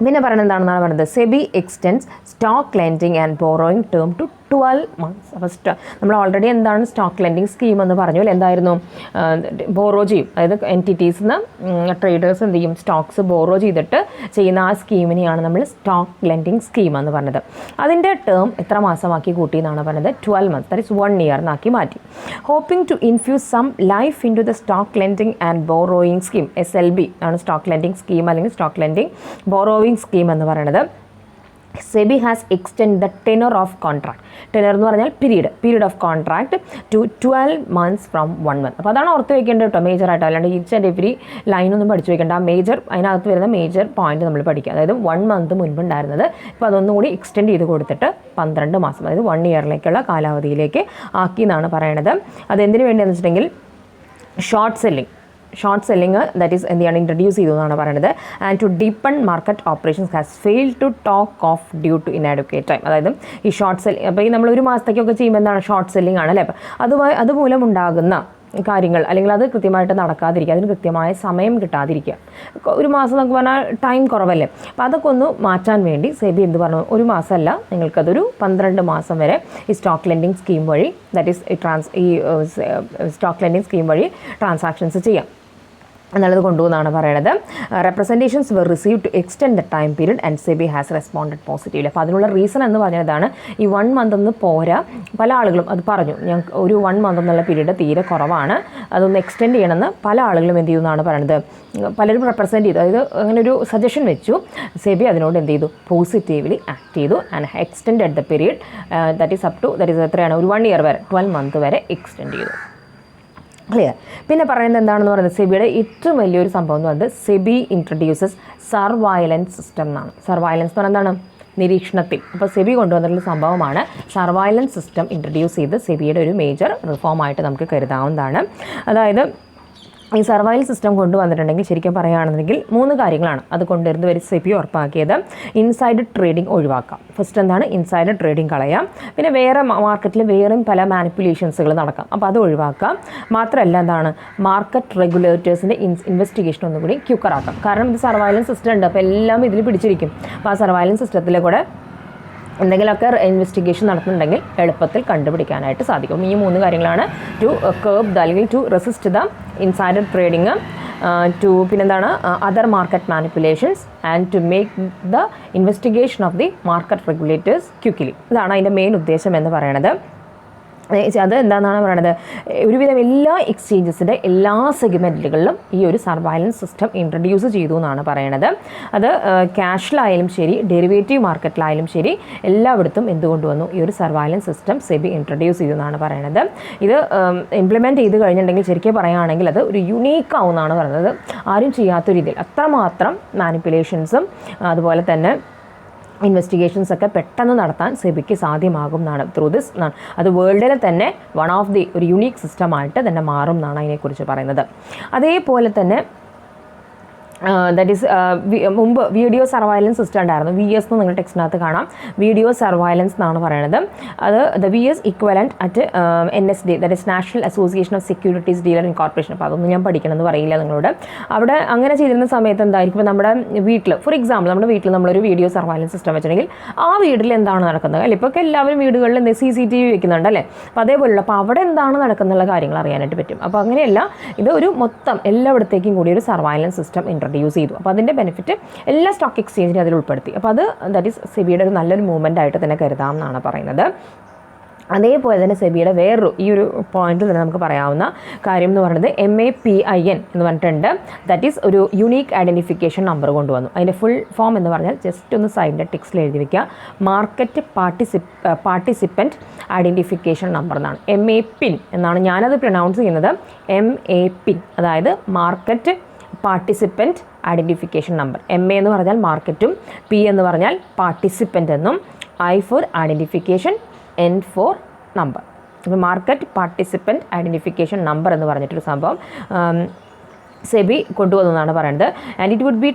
പിന്നെ പറയുന്നത് എന്താണെന്നാണ് പറയുന്നത്, SEBI extends stock lending and borrowing term to 12 months. അപ്പോൾ നമ്മൾ ഓൾറെഡി എന്താണ് സ്റ്റോക്ക് ലെൻഡിങ് സ്കീം എന്ന് പറഞ്ഞു, എന്തായിരുന്നു, ബോറോ ചെയ്യും, അതായത് എൻറ്റിറ്റീസിൽ നിന്ന് ട്രേഡേഴ്സ് എന്ത് ചെയ്യും, സ്റ്റോക്സ് ബോറോ ചെയ്തിട്ട് ചെയ്യുന്ന ആ സ്കീമിനെയാണ് നമ്മൾ സ്റ്റോക്ക് ലെൻഡിങ് സ്കീം എന്ന് പറഞ്ഞത്. അതിൻ്റെ ടേം എത്ര മാസമാക്കി കൂട്ടി എന്നാണ് പറഞ്ഞത്, 12 months, ദാറ്റ് ഈസ് 1 year എന്നാക്കി മാറ്റി. Hoping to infuse some life into the stock lending and borrowing scheme, SLB ആണ് സ്റ്റോക്ക് ലെൻഡിങ് സ്കീം അല്ലെങ്കിൽ സ്റ്റോക്ക് ലെൻഡിങ് ബോറോയിങ് സ്കീം എന്ന് പറയുന്നത്. SEBI has extend the tenor of contract. Tenor എന്ന് പറഞ്ഞാൽ period of contract to 12 months from 1 month. അപ്പോൾ അതാണ് ഓർത്ത് വയ്ക്കേണ്ടത് കേട്ടോ, മേജറായിട്ട്. അല്ലാണ്ട് ഈച്ച് ആൻഡ് എവരി ലൈനൊന്നും പഠിച്ചു വയ്ക്കേണ്ട. ആ അതിനകത്ത് വരുന്ന മേജർ പോയിന്റ് നമ്മൾ പഠിക്കുക. അതായത് 1 month മുൻപുണ്ടായിരുന്നത് ഇപ്പോൾ അതൊന്നും കൂടി എക്സ്റ്റെൻഡ് ചെയ്ത് കൊടുത്തിട്ട് 12 മാസം, അതായത് 1 yearലേക്കുള്ള കാലാവധിയിലേക്ക് ആക്കി എന്നാണ് പറയണത്. അതെന്തിനു വേണ്ടിയെന്ന് വെച്ചിട്ടുണ്ടെങ്കിൽ ഷോർട്ട് സെല്ലിങ് ദാറ്റ് ഈസ് എന്ത് ചെയ്യാണ് ഇൻട്രൊഡ്യൂസ് ചെയ്തു എന്നാണ് പറയുന്നത്. And to deepen market operations has failed to take off due to inadequate time. അതായത് ഈ ഷോർട്ട് സെല്ലിങ്, അപ്പോൾ ഈ നമ്മൾ 1 മാസത്തേക്കൊക്കെ ചെയ്യുമ്പോൾ എന്താണ് ഷോർട്ട് സെല്ലിംഗ് ആണ് അല്ലേ. അപ്പോൾ അതുമൂലം ഉണ്ടാകുന്ന കാര്യങ്ങൾ അല്ലെങ്കിൽ അത് കൃത്യമായിട്ട് നടക്കാതിരിക്കുക, അതിന് കൃത്യമായ സമയം കിട്ടാതിരിക്കുക. 1 മാസം എന്നൊക്കെ പറഞ്ഞാൽ ടൈം കുറവല്ലേ. അപ്പോൾ അതൊക്കെ ഒന്ന് മാറ്റാൻ വേണ്ടി സെബി എന്ത് പറഞ്ഞു, 1 മാസമല്ല, നിങ്ങൾക്കതൊരു 12 മാസം വരെ ഈ സ്റ്റോക്ക് ലെൻഡിങ് സ്കീം വഴി ദാറ്റ് ഈസ് ഈ സ്റ്റോക്ക് ലെൻഡിങ് സ്കീം വഴി ട്രാൻസാക്ഷൻസ് ചെയ്യാം. എന്നുള്ളത് കൊണ്ടുപോകുന്നതാണ് പറയുന്നത്. Representations were received to extend the time period and SEBI has responded positively. അപ്പോൾ അതിനുള്ള റീസൺ എന്ന് പറഞ്ഞതാണ് ഈ 1 month ഒന്ന് പോരാ, പല ആളുകളും അത് പറഞ്ഞു, ഞങ്ങൾക്ക് ഒരു 1 month എന്നുള്ള പീരീഡ് തീരെ കുറവാണ്, അതൊന്ന് എക്സ്റ്റെൻഡ് ചെയ്യണമെന്ന് പല ആളുകളും എന്ത് ചെയ്യുന്നതാണ് പറയുന്നത്. പലരും റെപ്രസെൻറ്റ് ചെയ്തു, അതായത് അങ്ങനെ ഒരു സജഷൻ വെച്ചു. സെബി അതിനോട് എന്ത് ചെയ്തു, പോസിറ്റീവ്ലി ആക്ട് ചെയ്തു and extend the period that is up to that is എത്രയാണ്, ഒരു 1 year വരെ 12 month വരെ എക്സ്റ്റെൻഡ് ചെയ്തു. ക്ലിയർ. പിന്നെ പറയുന്നത് എന്താണെന്ന് പറയുന്നത്, സെബിയുടെ ഏറ്റവും വലിയൊരു സംഭവം എന്ന് പറയുന്നത് സെബി ഇൻട്രൊഡ്യൂസസ് സർവൈലൻസ് സിസ്റ്റം എന്നാണ്. സർവൈലൻസ് എന്ന് പറഞ്ഞാൽ എന്താണ്, നിരീക്ഷണത്തിൽ. അപ്പോൾ സെബി കൊണ്ടുവന്നിട്ടുള്ള സംഭവമാണ് സർവൈലൻസ് സിസ്റ്റം ഇൻട്രൊഡ്യൂസ് ചെയ്ത് സെബിയുടെ ഒരു മേജർ റിഫോമായിട്ട് നമുക്ക് കരുതാവുന്നതാണ്. അതായത് ഈ സർവൈലൻസ് സിസ്റ്റം കൊണ്ടുവന്നിട്ടുണ്ടെങ്കിൽ ശരിക്കും പറയുകയാണെന്നുണ്ടെങ്കിൽ 3 കാര്യങ്ങളാണ് അത് കൊണ്ടുവരുന്നത് വരെ സെബി ഉറപ്പാക്കിയത്. ഇൻസൈഡ് ട്രേഡിംഗ് ഒഴിവാക്കാം. ഫസ്റ്റ് എന്താണ്, ഇൻസൈഡ് ട്രേഡിംഗ് കളയാം. പിന്നെ വേറെ മാർക്കറ്റിൽ വേറെയും പല മാനിപ്പുലേഷൻസുകൾ നടക്കാം, അപ്പോൾ അത് ഒഴിവാക്കാം. മാത്രമല്ല എന്താണ്, മാർക്കറ്റ് റെഗുലേറ്റേഴ്സിൻ്റെ ഇൻവെസ്റ്റിഗേഷൻ ഒന്നും കൂടി ക്യുക്കറാക്കാം. കാരണം ഇത് സർവൈലൻസ് സിസ്റ്റം ഉണ്ട്, അപ്പോൾ എല്ലാം ഇതിൽ പിടിച്ചിരിക്കും. അപ്പോൾ ആ സർവൈലൻസ് സിസ്റ്റത്തിലെ കൂടെ എന്തെങ്കിലുമൊക്കെ ഇൻവെസ്റ്റിഗേഷൻ നടത്തുന്നുണ്ടെങ്കിൽ എളുപ്പത്തിൽ കണ്ടുപിടിക്കാനായിട്ട് സാധിക്കും. ഈ 3 കാര്യങ്ങളാണ് ടു കർബ് അല്ലെങ്കിൽ to resist the insider trading, to പിന്നെന്താണ് other market manipulations and to make the investigation of the market regulators quickly. ഇതാണ് അതിൻ്റെ മെയിൻ ഉദ്ദേശം എന്ന് പറയുന്നത്. അത് എന്താണെന്നാണ് പറയുന്നത്, ഒരുവിധം എല്ലാ എക്സ്ചേഞ്ചസിൻ്റെ എല്ലാ സെഗ്മെൻറ്റുകളിലും ഈ ഒരു സർവൈലൻസ് സിസ്റ്റം ഇൻട്രൊഡ്യൂസ് ചെയ്തു എന്നാണ് പറയണത്. അത് ക്യാഷിലായാലും ശരി, ഡെറിവേറ്റീവ് മാർക്കറ്റിലായാലും ശരി, എല്ലായിടത്തും എന്തുകൊണ്ടുവന്നു, ഈ ഒരു സർവൈലൻസ് സിസ്റ്റം സെബി ഇൻട്രൊഡ്യൂസ് ചെയ്തു എന്നാണ് പറയുന്നത്. ഇത് ഇംപ്ലിമെൻറ്റ് ചെയ്ത് കഴിഞ്ഞിട്ടുണ്ടെങ്കിൽ ശരിക്കും പറയുകയാണെങ്കിൽ അത് ഒരു യുണീക്ക് ആവുമെന്നാണ് പറയുന്നത്. ആരും ചെയ്യാത്ത രീതിയിൽ അത്രമാത്രം മാനിപ്പുലേഷൻസും അതുപോലെ തന്നെ ഇൻവെസ്റ്റിഗേഷൻസ് ഒക്കെ പെട്ടെന്ന് നടത്താൻ സെബിക്ക് സാധ്യമാകും എന്നാണ് ത്രൂ ദിസ്. അത് വേൾഡിലെ തന്നെ വൺ ഓഫ് ദി ഒരു യുണീക്ക് സിസ്റ്റമായിട്ട് തന്നെ മാറും എന്നാണ് അതിനെക്കുറിച്ച് പറയുന്നത്. അതേപോലെ തന്നെ ദാറ്റ് ഈസ് മുമ്പ് വീഡിയോ സർവൈലൻസ് സിസ്റ്റം ഉണ്ടായിരുന്നു. VS എന്ന് നിങ്ങൾ ടെക്സ്റ്റിനകത്ത് കാണാം. വീഡിയോ സർവൈലൻസ് എന്നാണ് പറയുന്നത്. അത് the VS equivalent at NSD, that is national association of securities dealer incorporation. അപ്പോൾ അതൊന്നും ഞാൻ പഠിക്കണമെന്ന് പറയില്ല നിങ്ങളോട്. അവിടെ അങ്ങനെ ചെയ്തിരുന്ന സമയത്ത് എന്തായിരിക്കും, നമ്മുടെ വീട്ടിൽ ഫോർ എക്സാമ്പിൾ നമ്മുടെ വീട്ടിൽ നമ്മളൊരു വീഡിയോ സർവൈലൻസ് സിസ്റ്റം വെച്ചിട്ടുണ്ടെങ്കിൽ ആ വീട്ടിൽ എന്താണ് നടക്കുന്നത്, അല്ലെ ഇപ്പോൾ എല്ലാവരും വീടുകളിൽ CCTV വെക്കുന്നുണ്ട് അല്ലേ. അപ്പോൾ അതേപോലെയുള്ള അപ്പോൾ അവിടെ എന്താണ് നടക്കുന്നുള്ള കാര്യങ്ങൾ അറിയാനായിട്ട് പറ്റും. അപ്പോൾ അങ്ങനെയല്ല, ഇത് ഒരു മൊത്തം എല്ലായിടത്തേക്കും കൂടി ഒരു സർവൈലൻസ് സിസ്റ്റം യൂസ് ചെയ്തു. അപ്പോൾ അതിൻ്റെ ബെനിഫിറ്റ് എല്ലാ സ്റ്റോക്ക് എക്സ്ചേഞ്ചിനും അതിൽ ഉൾപ്പെടുത്തി. അപ്പോൾ അത് ദാറ്റ് ഈസ് സെബിയുടെ ഒരു നല്ലൊരു മൂവ്മെൻ്റ് ആയിട്ട് തന്നെ കരുതാം എന്നാണ് പറയുന്നത്. അതേപോലെ തന്നെ സെബിയുടെ വേറൊരു ഈ ഒരു പോയിന്റിൽ തന്നെ നമുക്ക് പറയാവുന്ന കാര്യം എന്ന് പറയുന്നത് MAPIN എന്ന് പറഞ്ഞിട്ടുണ്ട്. ദാറ്റ് ഈസ് ഒരു യുണീക്ക് ഐഡൻറ്റിഫിക്കേഷൻ നമ്പർ കൊണ്ടുവന്നു. അതിൻ്റെ ഫുൾ ഫോം എന്ന് പറഞ്ഞാൽ ജസ്റ്റ് ഒന്ന് സൈഡിൻ്റെ ടെക്സ്റ്റിൽ എഴുതി വയ്ക്കുക, മാർക്കറ്റ് പാർട്ടിസിപ്പൻറ്റ് ഐഡൻറ്റിഫിക്കേഷൻ നമ്പർ എന്നാണ്. MAPIN എന്നാണ് ഞാനത് പ്രൊനൗൺസ് ചെയ്യുന്നത്. MAPIN അതായത് market participant identification number. MA എന്ന് പറഞ്ഞാൽ മാർക്കറ്റും, P എന്ന് പറഞ്ഞാൽ പാർട്ടിസിപ്പൻ്റ് എന്നും, I for identification, N for number. അപ്പോൾ മാർക്കറ്റ് പാർട്ടിസിപ്പൻറ്റ് ഐഡൻറ്റിഫിക്കേഷൻ നമ്പർ എന്ന് പറഞ്ഞിട്ടൊരു സംഭവം സെബി കൊണ്ടുവന്നതാണ് പറയുന്നത്. And it would be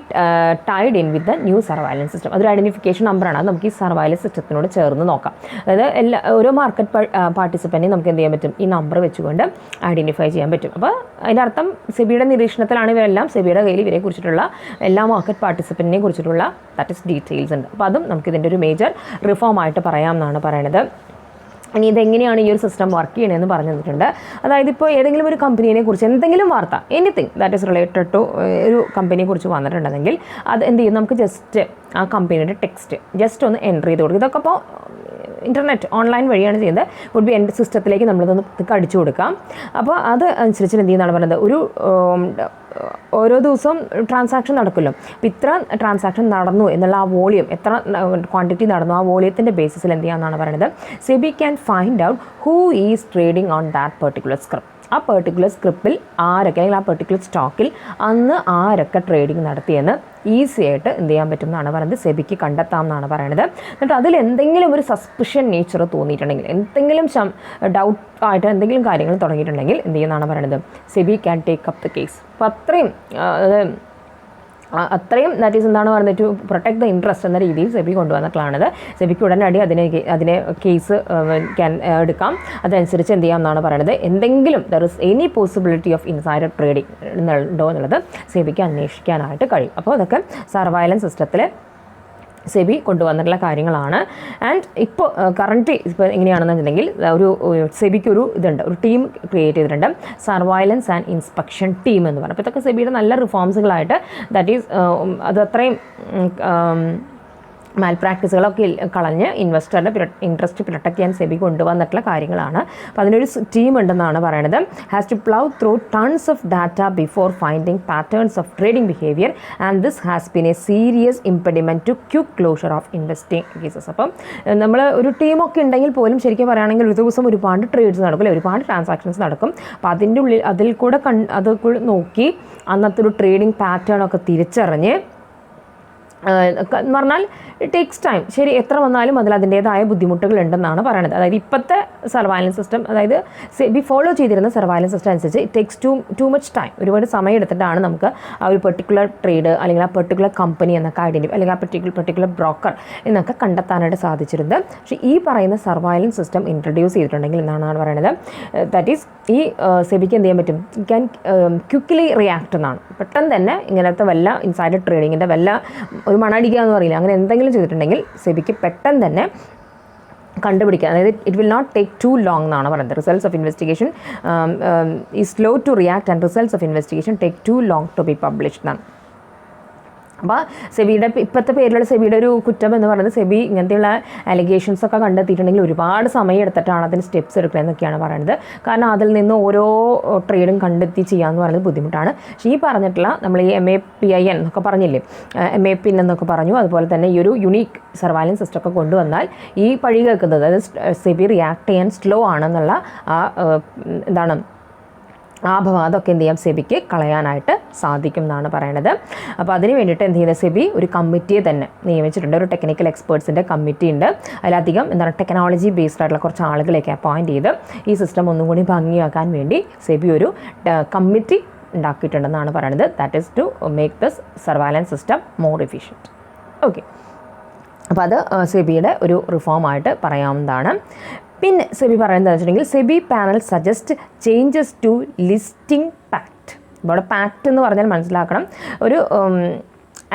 tied in with the new surveillance system. അതൊരു ഐഡൻറ്റിഫിക്കേഷൻ നമ്പറാണ്. അത് നമുക്ക് ഈ സർവൈലൻസ് സിസ്റ്റത്തിനോട് ചേർന്ന് നോക്കാം. അതായത് ഓരോ മാർക്കറ്റ് പാർട്ടിസിപ്പൻറ്റിനും നമുക്ക് എന്ത് ചെയ്യാൻ പറ്റും, ഈ നമ്പർ വെച്ചുകൊണ്ട് ഐഡൻറ്റിഫൈ ചെയ്യാൻ പറ്റും. അപ്പോൾ അതിൻ്റെ അർത്ഥം സെബിയുടെ നിരീക്ഷണത്തിലാണ് ഇവരെല്ലാം. സെബിയുടെ കയ്യിൽ ഇവരെ കുറിച്ചിട്ടുള്ള എല്ലാ മാർക്കറ്റ് പാർട്ടിസിപ്പൻറ്റിനെ കുറിച്ചിട്ടുള്ള ദാറ്റ് ഇസ് ഡീറ്റെയിൽസ് ഉണ്ട്. അപ്പോൾ അതും നമുക്കിതിൻ്റെ ഒരു മേജർ റിഫോം ആയിട്ട് പറയാം എന്നാണ് പറയുന്നത്. ഇനി ഇതെങ്ങനെയാണ് ഈ ഒരു സിസ്റ്റം വർക്ക് ചെയ്യണമെന്ന് പറഞ്ഞു തന്നിട്ടുണ്ട്. അതായത് ഇപ്പോൾ ഏതെങ്കിലും ഒരു കമ്പനീനെ കുറിച്ച് എന്തെങ്കിലും വാർത്ത, anything that is related to ഒരു കമ്പനിയെ കുറിച്ച് വന്നിട്ടുണ്ടെങ്കിൽ അത് എന്ത് ചെയ്യും, നമുക്ക് ജസ്റ്റ് ആ കമ്പനിയുടെ ടെക്സ്റ്റ് ജസ്റ്റ് ഒന്ന് എൻ്റർ ചെയ്ത് കൊടുക്കും. ഇതൊക്കെ അപ്പോൾ ഇൻ്റർനെറ്റ് ഓൺലൈൻ വഴിയാണ് ചെയ്യുന്നത്. വുഡ് ബി എൻ്റെ സിസ്റ്റത്തിലേക്ക് നമ്മളിതൊന്ന് അടിച്ചു കൊടുക്കാം. അപ്പോൾ അത് അനുസരിച്ച് എന്ത് ചെയ്യുന്നതാണ് പറയുന്നത്, ഒരു ഓരോ ദിവസവും ട്രാൻസാക്ഷൻ നടക്കുമല്ലോ. അപ്പോൾ ഇത്ര ട്രാൻസാക്ഷൻ നടന്നു എന്നുള്ള ആ വോളിയം, എത്ര ക്വാണ്ടിറ്റി നടന്നു, ആ വോളിയത്തിൻ്റെ ബേസിസിൽ എന്ത് ചെയ്യാമെന്നാണ് പറയുന്നത്, SEBI can find out who is trading on that particular script. ആ പെർട്ടിക്കുലർ സ്ക്രിപ്റ്റിൽ ആരൊക്കെ, അല്ലെങ്കിൽ ആ പെർട്ടിക്കുലർ സ്റ്റോക്കിൽ അന്ന് ആരൊക്കെ ട്രേഡിംഗ് നടത്തിയെന്ന് ഈസി ആയിട്ട് എന്ത് ചെയ്യാൻ പറ്റും എന്നാണ് പറയുന്നത്, സെബിക്ക് കണ്ടെത്താം എന്നാണ് പറയുന്നത്. എന്നിട്ട് അതിൽ എന്തെങ്കിലും ഒരു സസ്പിഷ്യൻ നേച്ചർ തോന്നിയിട്ടുണ്ടെങ്കിൽ, എന്തെങ്കിലും ഡൗട്ട് ആയിട്ട് എന്തെങ്കിലും കാര്യങ്ങൾ തുടങ്ങിയിട്ടുണ്ടെങ്കിൽ എന്ത് ചെയ്യുന്നതാണ് പറയുന്നത്, SEBI can take up the case. അപ്പോൾ അത്രയും ദാറ്റ് ഈസ് എന്താണ് പറയുന്നത്, ടു പ്രൊട്ടക്ട് ദ ഇൻട്രസ്റ്റ് എന്ന രീതിയിൽ സെബി കൊണ്ടുവന്നിട്ടുള്ളതാണത്. സെബിക്ക് ഉടനടി അതിനെ കേസ് എടുക്കാം. അതനുസരിച്ച് എന്ത് ചെയ്യാം എന്നാണ് പറയുന്നത്. എന്തെങ്കിലും there is any possibility of insider trading ഉണ്ടോ എന്നുള്ളത് സെബിക്ക് അന്വേഷിക്കാനായിട്ട് കഴിയും. അപ്പോൾ അതൊക്കെ സർവൈലൻസ് സിസ്റ്റത്തിൽ സെബി കൊണ്ടുവന്നിട്ടുള്ള കാര്യങ്ങളാണ്. ആൻഡ് ഇപ്പോൾ കറൻറ്റ് ഇപ്പോൾ എങ്ങനെയാണെന്ന് വെച്ചിട്ടുണ്ടെങ്കിൽ ഒരു സെബിക്കൊരു ഇതുണ്ട്, ഒരു ടീം ക്രിയേറ്റ് ചെയ്തിട്ടുണ്ട്, സർവൈലൻസ് ആൻഡ് ഇൻസ്പെക്ഷൻ ടീം എന്ന് പറഞ്ഞു. അപ്പോൾ ഇതൊക്കെ സെബിയുടെ നല്ല റിഫോംസുകളായിട്ട്, ദാറ്റ് ഈസ് അത് അത്രയും മാൽ പ്രാക്ടീസുകളൊക്കെ കളഞ്ഞ് ഇൻവെസ്റ്ററുടെ ഇൻട്രസ്റ്റ് പ്രൊട്ടക്ട് ചെയ്യാൻ സെബി കൊണ്ടുവന്നിട്ടുള്ള കാര്യങ്ങളാണ്. അപ്പോൾ അതിനൊരു ടീം ഉണ്ടെന്നാണ് പറയുന്നത്. Has to plough through tons of data before finding patterns of trading behaviour and this has been a serious impediment to quick closure of investing cases. അപ്പം നമ്മൾ ഒരു ടീമൊക്കെ ഉണ്ടെങ്കിൽ പോലും ശരിക്കും പറയുകയാണെങ്കിൽ ഒരു ദിവസം ഒരുപാട് ട്രേഡ്സ് നടക്കും, അല്ലെ, ഒരുപാട് ട്രാൻസാക്ഷൻസ് നടക്കും. അപ്പോൾ അതിൻ്റെ ഉള്ളിൽ അതിൽ കൂടെ അതൊക്കെ നോക്കി അന്നത്തെ ഒരു ട്രേഡിംഗ് പാറ്റേൺ ഒക്കെ തിരിച്ചറിഞ്ഞ് എന്ന് പറഞ്ഞാൽ ഇറ്റ് ടേക്സ് ടൈം. ശരി, എത്ര വന്നാലും അതിൽ അതിൻ്റേതായ ബുദ്ധിമുട്ടുകൾ ഉണ്ടെന്നാണ് പറയുന്നത്. അതായത് ഇപ്പോഴത്തെ സർവൈലൻസ് സിസ്റ്റം, അതായത് സെബി ഫോളോ ചെയ്തിരുന്ന സർവൈലൻസ് സിസ്റ്റം അനുസരിച്ച് it takes too much time. ഒരുപാട് സമയം എടുത്തിട്ടാണ് നമുക്ക് ആ ഒരു പെർട്ടിക്കുലർ ട്രേഡ് അല്ലെങ്കിൽ ആ പെർട്ടിക്കുലർ കമ്പനി എന്നൊക്കെ അല്ലെങ്കിൽ ആ പെർട്ടിക്കുലർ ബ്രോക്കർ എന്നൊക്കെ കണ്ടെത്താനായിട്ട് സാധിച്ചിരുന്നത്. പക്ഷേ ഈ പറയുന്ന സർവൈലൻസ് സിസ്റ്റം ഇൻട്രൊഡ്യൂസ് ചെയ്തിട്ടുണ്ടെങ്കിൽ എന്നാണ് പറയുന്നത്, ദാറ്റ് ഈസ് ഈ സെബിക്ക് എന്ത് ചെയ്യാൻ പറ്റും, ക്യാൻ ക്വിക്ക്ലി റിയാക്ട് എന്നാണ്. പെട്ടെന്ന് തന്നെ ഇങ്ങനത്തെ വല്ല ഇൻസൈഡർ ട്രേഡിങ്ങിൻ്റെ വല്ല ഒരു മണടിക്കുക എന്ന് പറയില്ല, അങ്ങനെ എന്തെങ്കിലും ചെയ്തിട്ടുണ്ടെങ്കിൽ സെബിക്ക് പെട്ടെന്ന് തന്നെ കണ്ടുപിടിക്കുക. അതായത് it will not take too long എന്നാണ് പറയുന്നത്. Results of investigation is slow to react and results of investigation take too long to be published എന്നാണ്. അപ്പോൾ സെബിയുടെ ഇപ്പോഴത്തെ പേരിലുള്ള സെബിയുടെ ഒരു കുറ്റം എന്ന് പറയുന്നത്, സെബി ഇങ്ങനത്തെയുള്ള അലിഗേഷൻസ് ഒക്കെ കണ്ടെത്തിയിട്ടുണ്ടെങ്കിൽ ഒരുപാട് സമയം എടുത്തിട്ടാണ് അതിന് സ്റ്റെപ്സ് എടുക്കുക എന്നൊക്കെയാണ് പറയുന്നത്. കാരണം അതിൽ നിന്ന് ഓരോ ട്രേഡും കണ്ടെത്തി ചെയ്യാമെന്ന് പറയുന്നത് ബുദ്ധിമുട്ടാണ്. പക്ഷേ ഈ പറഞ്ഞിട്ടുള്ള നമ്മൾ ഈ MAPIN എന്നൊക്കെ പറഞ്ഞില്ലേ, MAPIN എന്നൊക്കെ പറഞ്ഞു, അതുപോലെ തന്നെ ഈ ഒരു യുണീക്ക് സർവൈലൻസ് സിസ്റ്റം ഒക്കെ കൊണ്ടുവന്നാൽ ഈ പഴി കേൾക്കുന്നത്, അതായത് സെബി റിയാക്ട് ചെയ്യാൻ സ്ലോ ആണെന്നുള്ള എന്താണ് ആ അപവാദമൊക്കെ എന്ത് ചെയ്യാം, സെബിക്ക് കളയാനായിട്ട് സാധിക്കും എന്നാണ് പറയണത്. അപ്പോൾ അതിന് വേണ്ടിയിട്ട് എന്ത് ചെയ്യുന്നത്, സെബി ഒരു കമ്മിറ്റിയെ തന്നെ നിയമിച്ചിട്ടുണ്ട്. ഒരു ടെക്നിക്കൽ എക്സ്പേർട്സിൻ്റെ കമ്മിറ്റി ഉണ്ട്. അതിലധികം എന്താണ് ടെക്നോളജി ബേസ്ഡ് ആയിട്ടുള്ള കുറച്ച് ആളുകളെയൊക്കെ അപ്പോയിൻറ്റ് ചെയ്ത് ഈ സിസ്റ്റം ഒന്നും കൂടി ഭംഗിയാക്കാൻ വേണ്ടി സെബി ഒരു കമ്മിറ്റി ഉണ്ടാക്കിയിട്ടുണ്ടെന്നാണ് പറയുന്നത്. That is to make this surveillance system more efficient. Okay, അപ്പോൾ അത് സെബിയുടെ ഒരു റിഫോമായിട്ട് പറയാവുന്നതാണ്. പിന്നെ സെബി പറയുന്നത് വെച്ചിട്ടുണ്ടെങ്കിൽ, SEBI panel suggest changes to listing pact. ഇവിടെ പാക്ട് എന്ന് പറഞ്ഞാൽ മനസ്സിലാക്കണം, ഒരു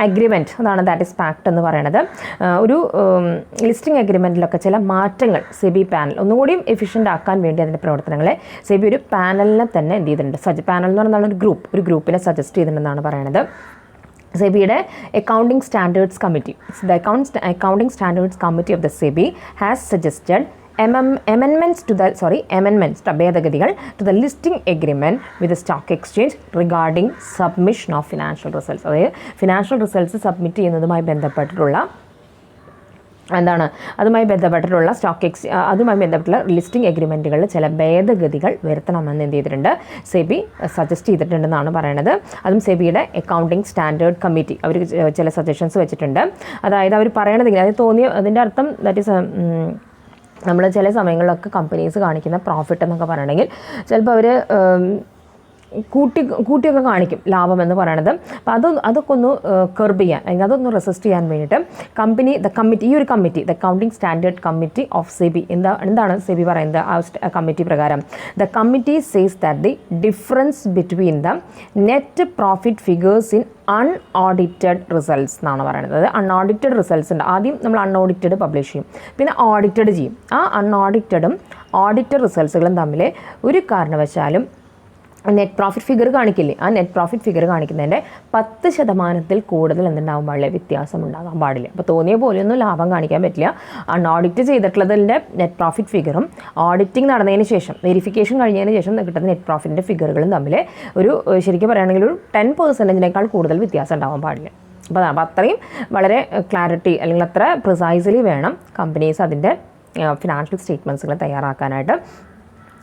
അഗ്രിമെൻറ്റ്, അതാണ് ദാറ്റ് ഈസ് പാക്ട് എന്ന് പറയുന്നത്. ഒരു ലിസ്റ്റിംഗ് അഗ്രിമെൻറ്റിലൊക്കെ ചില മാറ്റങ്ങൾ സെബി പാനൽ ഒന്നുകൂടി എഫിഷ്യൻ്റ് ആക്കാൻ വേണ്ടി അതിൻ്റെ പ്രവർത്തനങ്ങളെ സെബി ഒരു പാനലിനെ തന്നെ എന്ത് ചെയ്തിട്ടുണ്ട്, പാനൽ എന്ന് പറഞ്ഞാൽ ഒരു ഗ്രൂപ്പിനെ സജസ്റ്റ് ചെയ്തിട്ടുണ്ടെന്നാണ് പറയുന്നത്. സെബിയുടെ accounting standards committee, the accounting standards committee of the SEBI has suggested ഭേദഗതികൾ to the listing agreement with stock exchange regarding submission of financial results. അതായത് ഫിനാൻഷ്യൽ റിസൾട്ട്സ് സബ്മിറ്റ് ചെയ്യുന്നതുമായി ബന്ധപ്പെട്ടിട്ടുള്ള അതുമായി ബന്ധപ്പെട്ടുള്ള ലിസ്റ്റിംഗ് എഗ്രിമെൻറ്റുകളിൽ ചില ഭേദഗതികൾ വരുത്തണമെന്ന് എന്ത് ചെയ്തിട്ടുണ്ട്, സെബി സജസ്റ്റ് ചെയ്തിട്ടുണ്ടെന്നാണ് പറയുന്നത്. അതും സെബിയുടെ അക്കൗണ്ടിംഗ് സ്റ്റാൻഡേർഡ് കമ്മിറ്റി അവർ ചില സജഷൻസ് വെച്ചിട്ടുണ്ട്. അതായത് അവർ പറയണത്, അതിൻ്റെ അർത്ഥം ദാറ്റ് ഈസ് നമ്മൾ ചില സമയങ്ങളിലൊക്കെ കമ്പനീസ് കാണിക്കുന്ന പ്രോഫിറ്റ് എന്നൊക്കെ പറയണമെങ്കിൽ ചിലപ്പോൾ അവർ കൂട്ടിയൊക്കെ കാണിക്കും ലാഭം എന്ന് പറയണത്. അപ്പോൾ അതൊക്കെ ഒന്ന് കർബ് ചെയ്യാൻ, അല്ലെങ്കിൽ അതൊന്ന് റെസിസ്റ്റ് ചെയ്യാൻ വേണ്ടിയിട്ട് the accounting standard committee of SEBI എന്താണ് സെബി പറയുന്നത് ആ കമ്മിറ്റി പ്രകാരം, the committee says that the difference between the net profit figures in unaudited results എന്നാണ് പറയുന്നത്. അതായത് അൺഓഡിറ്റഡ് റിസൾട്ട്സ് ഉണ്ട്. ആദ്യം നമ്മൾ അൺഓഡിറ്റഡ് പബ്ലിഷ് ചെയ്യും, പിന്നെ ഓഡിറ്റഡ് ചെയ്യും. ആ അൺഓഡിറ്റഡും ഓഡിറ്റഡ് റിസൾട്ട്സുകളും തമ്മിൽ ഒരു കാരണവശാലും നെറ്റ് പ്രോഫിറ്റ് ഫിഗർ കാണിക്കില്ലേ, ആ നെറ്റ് പ്രോഫിറ്റ് ഫിഗർ കാണിക്കുന്നതിൻ്റെ 10% കൂടുതൽ എന്തുണ്ടാകാൻ പാടില്ല, വ്യത്യാസം ഉണ്ടാകാൻ പാടില്ല. അപ്പോൾ തോന്നിയ പോലെയൊന്നും ലാഭം കാണിക്കാൻ പറ്റില്ല. അൺഓഡിറ്റ് ചെയ്തിട്ടുള്ളതിൻ്റെ നെറ്റ് പ്രോഫിറ്റ് ഫിഗറും ഓഡിറ്റിംഗ് നടന്നതിന് ശേഷം, വെരിഫിക്കേഷൻ കഴിഞ്ഞതിന് ശേഷം കിട്ടുന്ന നെറ്റ് പ്രോഫിറ്റിൻ്റെ ഫിഗറുകളും തമ്മിൽ ഒരു ശരിക്കും പറയുകയാണെങ്കിൽ ഒരു 10%-നേക്കാൾ കൂടുതൽ വ്യത്യാസം ഉണ്ടാകാൻ പാടില്ല. അപ്പോൾ അത്രയും വളരെ ക്ലാരിറ്റി അല്ലെങ്കിൽ അത്ര പ്രിസൈസ്ലി വേണം കമ്പനീസ് അതിൻ്റെ ഫിനാൻഷ്യൽ സ്റ്റേറ്റ്മെൻറ്റ്സുകൾ തയ്യാറാക്കാനായിട്ട്.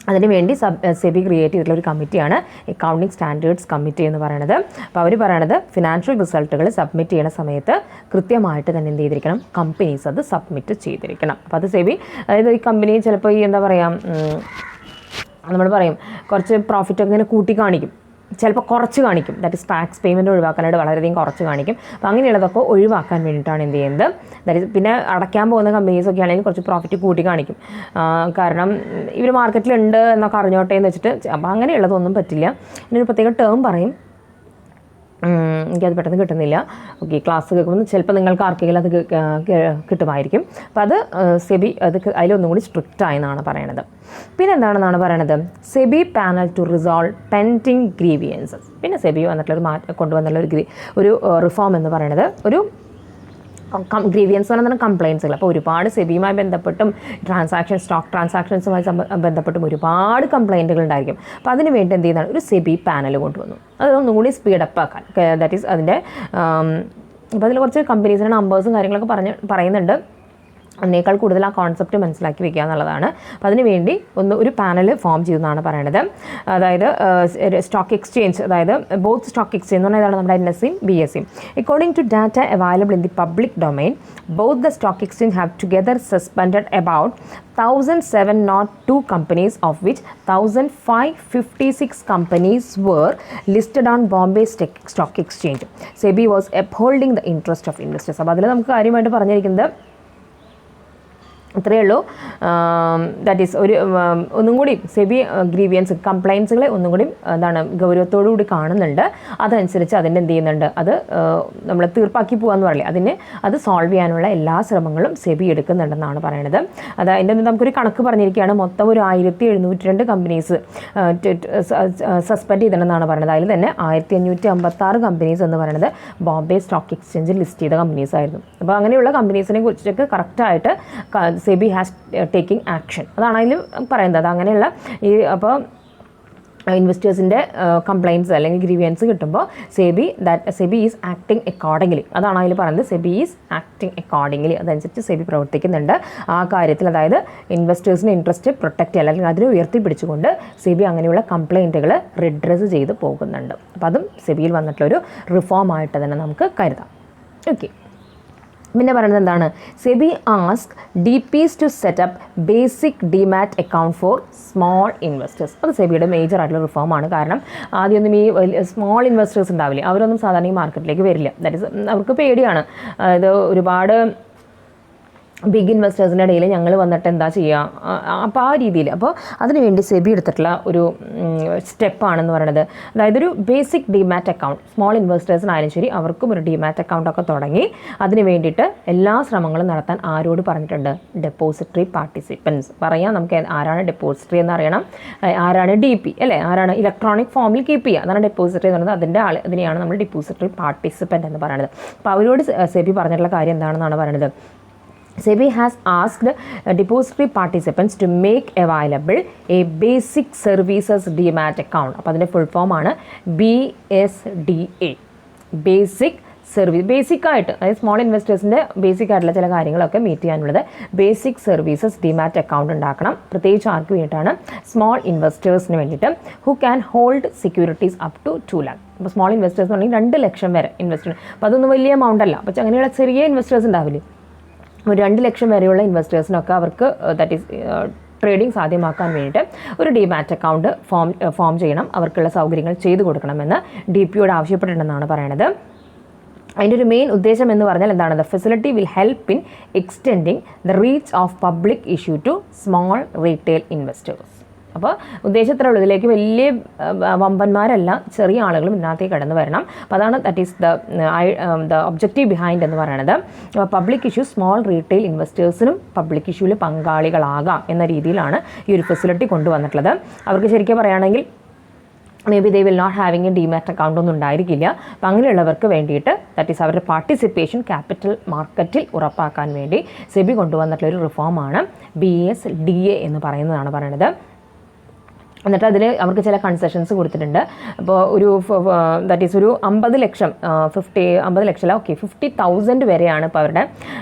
അതിനുവേണ്ടി സെബി ക്രിയേറ്റ് ചെയ്തിട്ടുള്ള ഒരു കമ്മിറ്റിയാണ് അക്കൗണ്ടിംഗ് സ്റ്റാൻഡേർഡ്സ് കമ്മിറ്റി എന്ന് പറയുന്നത്. അപ്പോൾ അവർ പറയണത് ഫിനാൻഷ്യൽ റിസൾട്ടുകൾ സബ്മിറ്റ് ചെയ്യുന്ന സമയത്ത് കൃത്യമായിട്ട് തന്നെ എന്ത് ചെയ്തിരിക്കണം, കമ്പനീസ് അത് സബ്മിറ്റ് ചെയ്തിരിക്കണം. അപ്പോൾ അത് സെബി, അതായത് ഈ കമ്പനി ചിലപ്പോൾ ഈ എന്താ പറയുക, നമ്മൾ പറയും കുറച്ച് പ്രോഫിറ്റ് അങ്ങനെ കൂട്ടി കാണിക്കും, ചിലപ്പോൾ കുറച്ച് കാണിക്കും, ദാറ്റ് ഇസ് ടാക്സ് പേയ്മെൻറ്റ് ഒഴിവാക്കാനായിട്ട് വളരെയധികം കുറച്ച് കാണിക്കും. അപ്പോൾ അങ്ങനെയുള്ളതൊക്കെ ഒഴിവാക്കാൻ വേണ്ടിയിട്ടാണ് എന്ത് ചെയ്യുന്നത്, ദാറ്റ് ഇസ് പിന്നെ അടയ്ക്കാൻ പോകുന്ന കമ്പനീസൊക്കെ ആണെങ്കിൽ കുറച്ച് പ്രോഫിറ്റ് കൂട്ടി കാണിക്കും. കാരണം ഇവർ മാർക്കറ്റിലുണ്ട് എന്നൊക്കെ അറിഞ്ഞോട്ടെ എന്ന് വെച്ചിട്ട്. അപ്പോൾ അങ്ങനെയുള്ളതൊന്നും പറ്റില്ല. ഇതിനൊരു പ്രത്യേക ടേം പറയും, എനിക്കത് പെട്ടെന്ന് കിട്ടുന്നില്ല. ഓക്കെ, ക്ലാസ് കേൾക്കുമ്പോൾ ചിലപ്പോൾ നിങ്ങൾക്ക് ആർക്കെങ്കിലും അത് കിട്ടുമായിരിക്കും. അപ്പോൾ അത് സെബി അതിലൊന്നും കൂടി സ്ട്രിക്റ്റ് ആയെന്നാണ് പറയണത്. പിന്നെ എന്താണെന്നാണ് പറയണത്, SEBI panel to resolve pending grievances. പിന്നെ സെബി വന്നിട്ടുള്ളൊരു കൊണ്ടുവന്നുള്ള ഒരു റിഫോം എന്ന് പറയുന്നത് ഒരു ഗ്രീവിയൻസ് എന്ന് പറഞ്ഞാൽ കംപ്ലയിൻസുകൾ. അപ്പോൾ ഒരുപാട് സെബിയുമായി ബന്ധപ്പെട്ടും സ്റ്റോക്ക് ട്രാൻസാക്ഷൻസുമായി ബന്ധപ്പെട്ടും ഒരുപാട് കംപ്ലയിൻറ്റുകൾ ഉണ്ടായിരിക്കും. അപ്പോൾ അതിന് വേണ്ടി എന്ത് ചെയ്യുന്നതാണ്, ഒരു സെബി പാനൽ കൊണ്ടുവന്നു. അതൊന്നും കൂടി സ്പീഡപ്പ് ആക്കാൻ, ദാറ്റ് ഈസ് അതിൻ്റെ അപ്പോൾ അതിൽ കുറച്ച് കമ്പനീസിൻ്റെ നമ്പേഴ്സും കാര്യങ്ങളൊക്കെ പറയുന്നുണ്ട്. അതിനേക്കാൾ കൂടുതൽ ആ കോൺസെപ്റ്റ് മനസ്സിലാക്കി വെക്കുക എന്നുള്ളതാണ്. അപ്പോൾ അതിനുവേണ്ടി ഒരു പാനൽ ഫോം ചെയ്തെന്നാണ് പറയണത്. അതായത് സ്റ്റോക്ക് എക്സ്ചേഞ്ച്, അതായത് ബോത്ത് സ്റ്റോക്ക് എക്സ്ചേഞ്ച് എന്ന് പറഞ്ഞാൽ നമ്മുടെ NSE BSE. According to data available in the public domain, both the stock exchange have together suspended about 1,702 companies, of which 1,556 companies were listed on Bombay Stock Exchange. SEBI was upholding the interest of investors. അപ്പോൾ അതിൽ നമുക്ക് കാര്യമായിട്ട് പറഞ്ഞിരിക്കുന്നത് ഇത്രയേ ഉള്ളൂ. That is ഒന്നും കൂടി SEBI grievance കംപ്ലയിൻസുകളെ ഒന്നും കൂടി ഗൗരവത്തോടു കൂടി കാണുന്നുണ്ട്. അതനുസരിച്ച് അതിൻ്റെ എന്ത് ചെയ്യുന്നുണ്ട്, അത് നമ്മൾ തീർപ്പാക്കി പോകാമെന്ന് പറയില്ലേ, അത് സോൾവ് ചെയ്യാനുള്ള എല്ലാ ശ്രമങ്ങളും സെബി എടുക്കുന്നുണ്ടെന്നാണ് പറയണത്. അതിൻ്റെ നമുക്കൊരു കണക്ക് പറഞ്ഞിരിക്കുകയാണ്. മൊത്തം ഒരു 1,702 കമ്പനീസ് സസ്പെൻഡ് ചെയ്തിട്ടുണ്ടെന്നാണ് പറയുന്നത്. അതിൽ തന്നെ 1,556 കമ്പനീസ് എന്ന് പറയുന്നത് ബോംബെ സ്റ്റോക്ക് എക്സ്ചേഞ്ചിൽ ലിസ്റ്റ് ചെയ്ത കമ്പനീസ് ആയിരുന്നു. അപ്പോൾ അങ്ങനെയുള്ള കമ്പനീസിനെ കുറിച്ചൊക്കെ കറക്റ്റായിട്ട് സെബി ഹാസ് ടേക്കിംഗ് ആക്ഷൻ, അതാണ് അതിൽ പറയുന്നത്. അങ്ങനെയുള്ള അപ്പോൾ ഇൻവെസ്റ്റേഴ്സിൻ്റെ കംപ്ലയിൻസ് അല്ലെങ്കിൽ ഗ്രീവിയൻസ് കിട്ടുമ്പോൾ സെബി ഈസ് ആക്ടിങ് അക്കോർഡിംഗ്ലി, അതാണ് അതിൽ പറയുന്നത്. സെബി ഈസ് ആക്ടിങ് അക്കോർഡിംഗ്ലി, അതനുസരിച്ച് സെബി പ്രവർത്തിക്കുന്നുണ്ട് ആ കാര്യത്തിൽ. അതായത് ഇൻവെസ്റ്റേഴ്സിൻ്റെ ഇൻട്രസ്റ്റ് പ്രൊട്ടക്റ്റ് ചെയ്യുക അല്ലെങ്കിൽ അതിനെ ഉയർത്തിപ്പിടിച്ചുകൊണ്ട് സെബി അങ്ങനെയുള്ള കംപ്ലയിൻറ്റുകൾ റിഡ്രസ് ചെയ്ത് പോകുന്നുണ്ട്. അപ്പോൾ അതും സെബിയിൽ വന്നിട്ടുള്ളൊരു റിഫോം ആയിട്ട് തന്നെ നമുക്ക് കരുതാം. ഓക്കെ, പിന്നെ പറയുന്നത് എന്താണ്, SEBI ask DPs to setup basic demat account for small investors. അത് സെബിയുടെ മേജർ ആയിട്ടുള്ള റിഫോമാണ്. കാരണം ആദ്യമൊന്നും ഈ സ്മോൾ ഇൻവെസ്റ്റേഴ്സ് ഉണ്ടാവില്ലേ, അവരൊന്നും സാധാരണ ഈ മാർക്കറ്റിലേക്ക് വരില്ല. ദാറ്റ് ഈസ് അവർക്ക് പേടിയാണ്. അതായത് ഒരുപാട് ബിഗ് ഇൻവെസ്റ്റേഴ്സിൻ്റെ ഇടയിൽ ഞങ്ങൾ വന്നിട്ട് എന്താ ചെയ്യുക, അപ്പോൾ ആ രീതിയിൽ. അപ്പോൾ അതിനുവേണ്ടി സെബി എടുത്തിട്ടുള്ള ഒരു സ്റ്റെപ്പാണെന്ന് പറയുന്നത്, അതായത് ഒരു ബേസിക് ഡിമാറ്റ് അക്കൗണ്ട് സ്മോൾ ഇൻവെസ്റ്റേഴ്സിനായാലും ശരി അവർക്കും ഒരു ഡിമാറ്റ് അക്കൗണ്ടൊക്കെ തുടങ്ങി അതിന് വേണ്ടിയിട്ട് എല്ലാ ശ്രമങ്ങളും നടത്താൻ ആരോട് പറഞ്ഞിട്ടുണ്ട്, ഡെപ്പോസിറ്ററി പാർട്ടിസിപ്പൻസ്. പറയാം നമുക്ക് ആരാണ് ഡെപ്പോസിറ്ററി എന്ന് അറിയണം, ആരാണ് DP അല്ലേ, ആരാണ് ഇലക്ട്രോണിക് ഫോമിൽ കീപ്പ് ചെയ്യുക, അതാണ് ഡെപ്പോസിറ്ററി എന്ന് പറയുന്നത്. അതിനെയാണ് നമ്മൾ ഡെപ്പോസിറ്ററി പാർട്ടിസിപ്പൻ്റ് എന്ന് പറയുന്നത്. അപ്പോൾ അവരോട് സെബി പറഞ്ഞിട്ടുള്ള കാര്യം എന്താണെന്നാണ് പറയുന്നത്, SEBI has asked depository participants to make available a basic services demat account. അപ്പോൾ അതിൻ്റെ ഫുൾ ഫോം ആണ് BSDA, ബേസിക് സർവീസ്. ബേസിക്കായിട്ട് അതായത് സ്മോൾ ഇൻവെസ്റ്റേഴ്സിൻ്റെ ബേസിക് ആയിട്ടുള്ള ചില കാര്യങ്ങളൊക്കെ മീറ്റ് ചെയ്യാനുള്ളത് ബേസിക് സർവീസസ് ഡിമാറ്റ് അക്കൗണ്ട് ഉണ്ടാക്കണം. പ്രത്യേകിച്ച് ആർക്ക് വേണ്ടിയിട്ടാണ്, സ്മോൾ ഇൻവെസ്റ്റേഴ്സിന് വേണ്ടിയിട്ട്, who can hold securities up to 2 lakh. അപ്പോൾ സ്മോൾ ഇൻവെസ്റ്റേഴ്സ് എന്ന് പറഞ്ഞാൽ 2 ലക്ഷം വരെ ഇൻവെസ്റ്റ്. അപ്പോൾ അതൊന്നും വലിയ എമൗണ്ട് അല്ല. അപ്പോൾ അങ്ങനെയുള്ള ചെറിയ ഇൻവെസ്റ്റേഴ്സ് ഉണ്ടാവില്ലേ, ഒരു 2 ലക്ഷം വരെയുള്ള ഇൻവെസ്റ്റേഴ്സിനൊക്കെ അവർക്ക് ദാറ്റ് ഈസ് ട്രേഡിംഗ് സാധ്യമാക്കാൻ വേണ്ടിയിട്ട് ഒരു ഡിമാറ്റ് അക്കൗണ്ട് ഫോം ചെയ്യണം, അവർക്കുള്ള സൗകര്യങ്ങൾ ചെയ്തു കൊടുക്കണമെന്ന് DPയോട് ആവശ്യപ്പെട്ടിട്ടുണ്ടെന്നാണ് പറയണത്. അതിൻ്റെ ഒരു മെയിൻ ഉദ്ദേശം എന്ന് പറഞ്ഞാൽ എന്താണ്, the facility will help in extending the reach of public issue to small retail investors. അപ്പോൾ ഉദ്ദേശത്തിലുള്ള ഇതിലേക്ക് വലിയ വമ്പന്മാരല്ല, ചെറിയ ആളുകളും ഇതിനകത്തേക്ക് കടന്നു വരണം. അപ്പോൾ അതാണ് that is the objective behind എന്ന് പറയുന്നത്. പബ്ലിക് ഇഷ്യൂ സ്മോൾ റീറ്റെയിൽ ഇൻവെസ്റ്റേഴ്സിനും പബ്ലിക് ഇഷ്യൂവിൽ പങ്കാളികളാകാം എന്ന രീതിയിലാണ് ഈ ഒരു ഫെസിലിറ്റി കൊണ്ടുവന്നിട്ടുള്ളത്. അവർക്ക് ശരിക്കും പറയുകയാണെങ്കിൽ maybe they will not having a demat account ഒന്നും ഉണ്ടായിരിക്കില്ല. അപ്പം അങ്ങനെയുള്ളവർക്ക് വേണ്ടിയിട്ട് ദാറ്റ് ഈസ് അവരുടെ പാർട്ടിസിപ്പേഷൻ ക്യാപിറ്റൽ മാർക്കറ്റിൽ ഉറപ്പാക്കാൻ വേണ്ടി സെബി കൊണ്ടുവന്നിട്ടുള്ളൊരു റിഫോമാണ് BSDA എന്ന് പറയുന്നതാണ് പറയുന്നത്. എന്നിട്ട് അതിൽ അവർക്ക് ചില കൺസെഷൻസ് കൊടുത്തിട്ടുണ്ട്. അപ്പോൾ ഒരു ദാറ്റ് ഈസ് ഒരു 50 ലക്ഷം 50 ലക്ഷം 50,000 വരെയാണ് ഇപ്പോൾ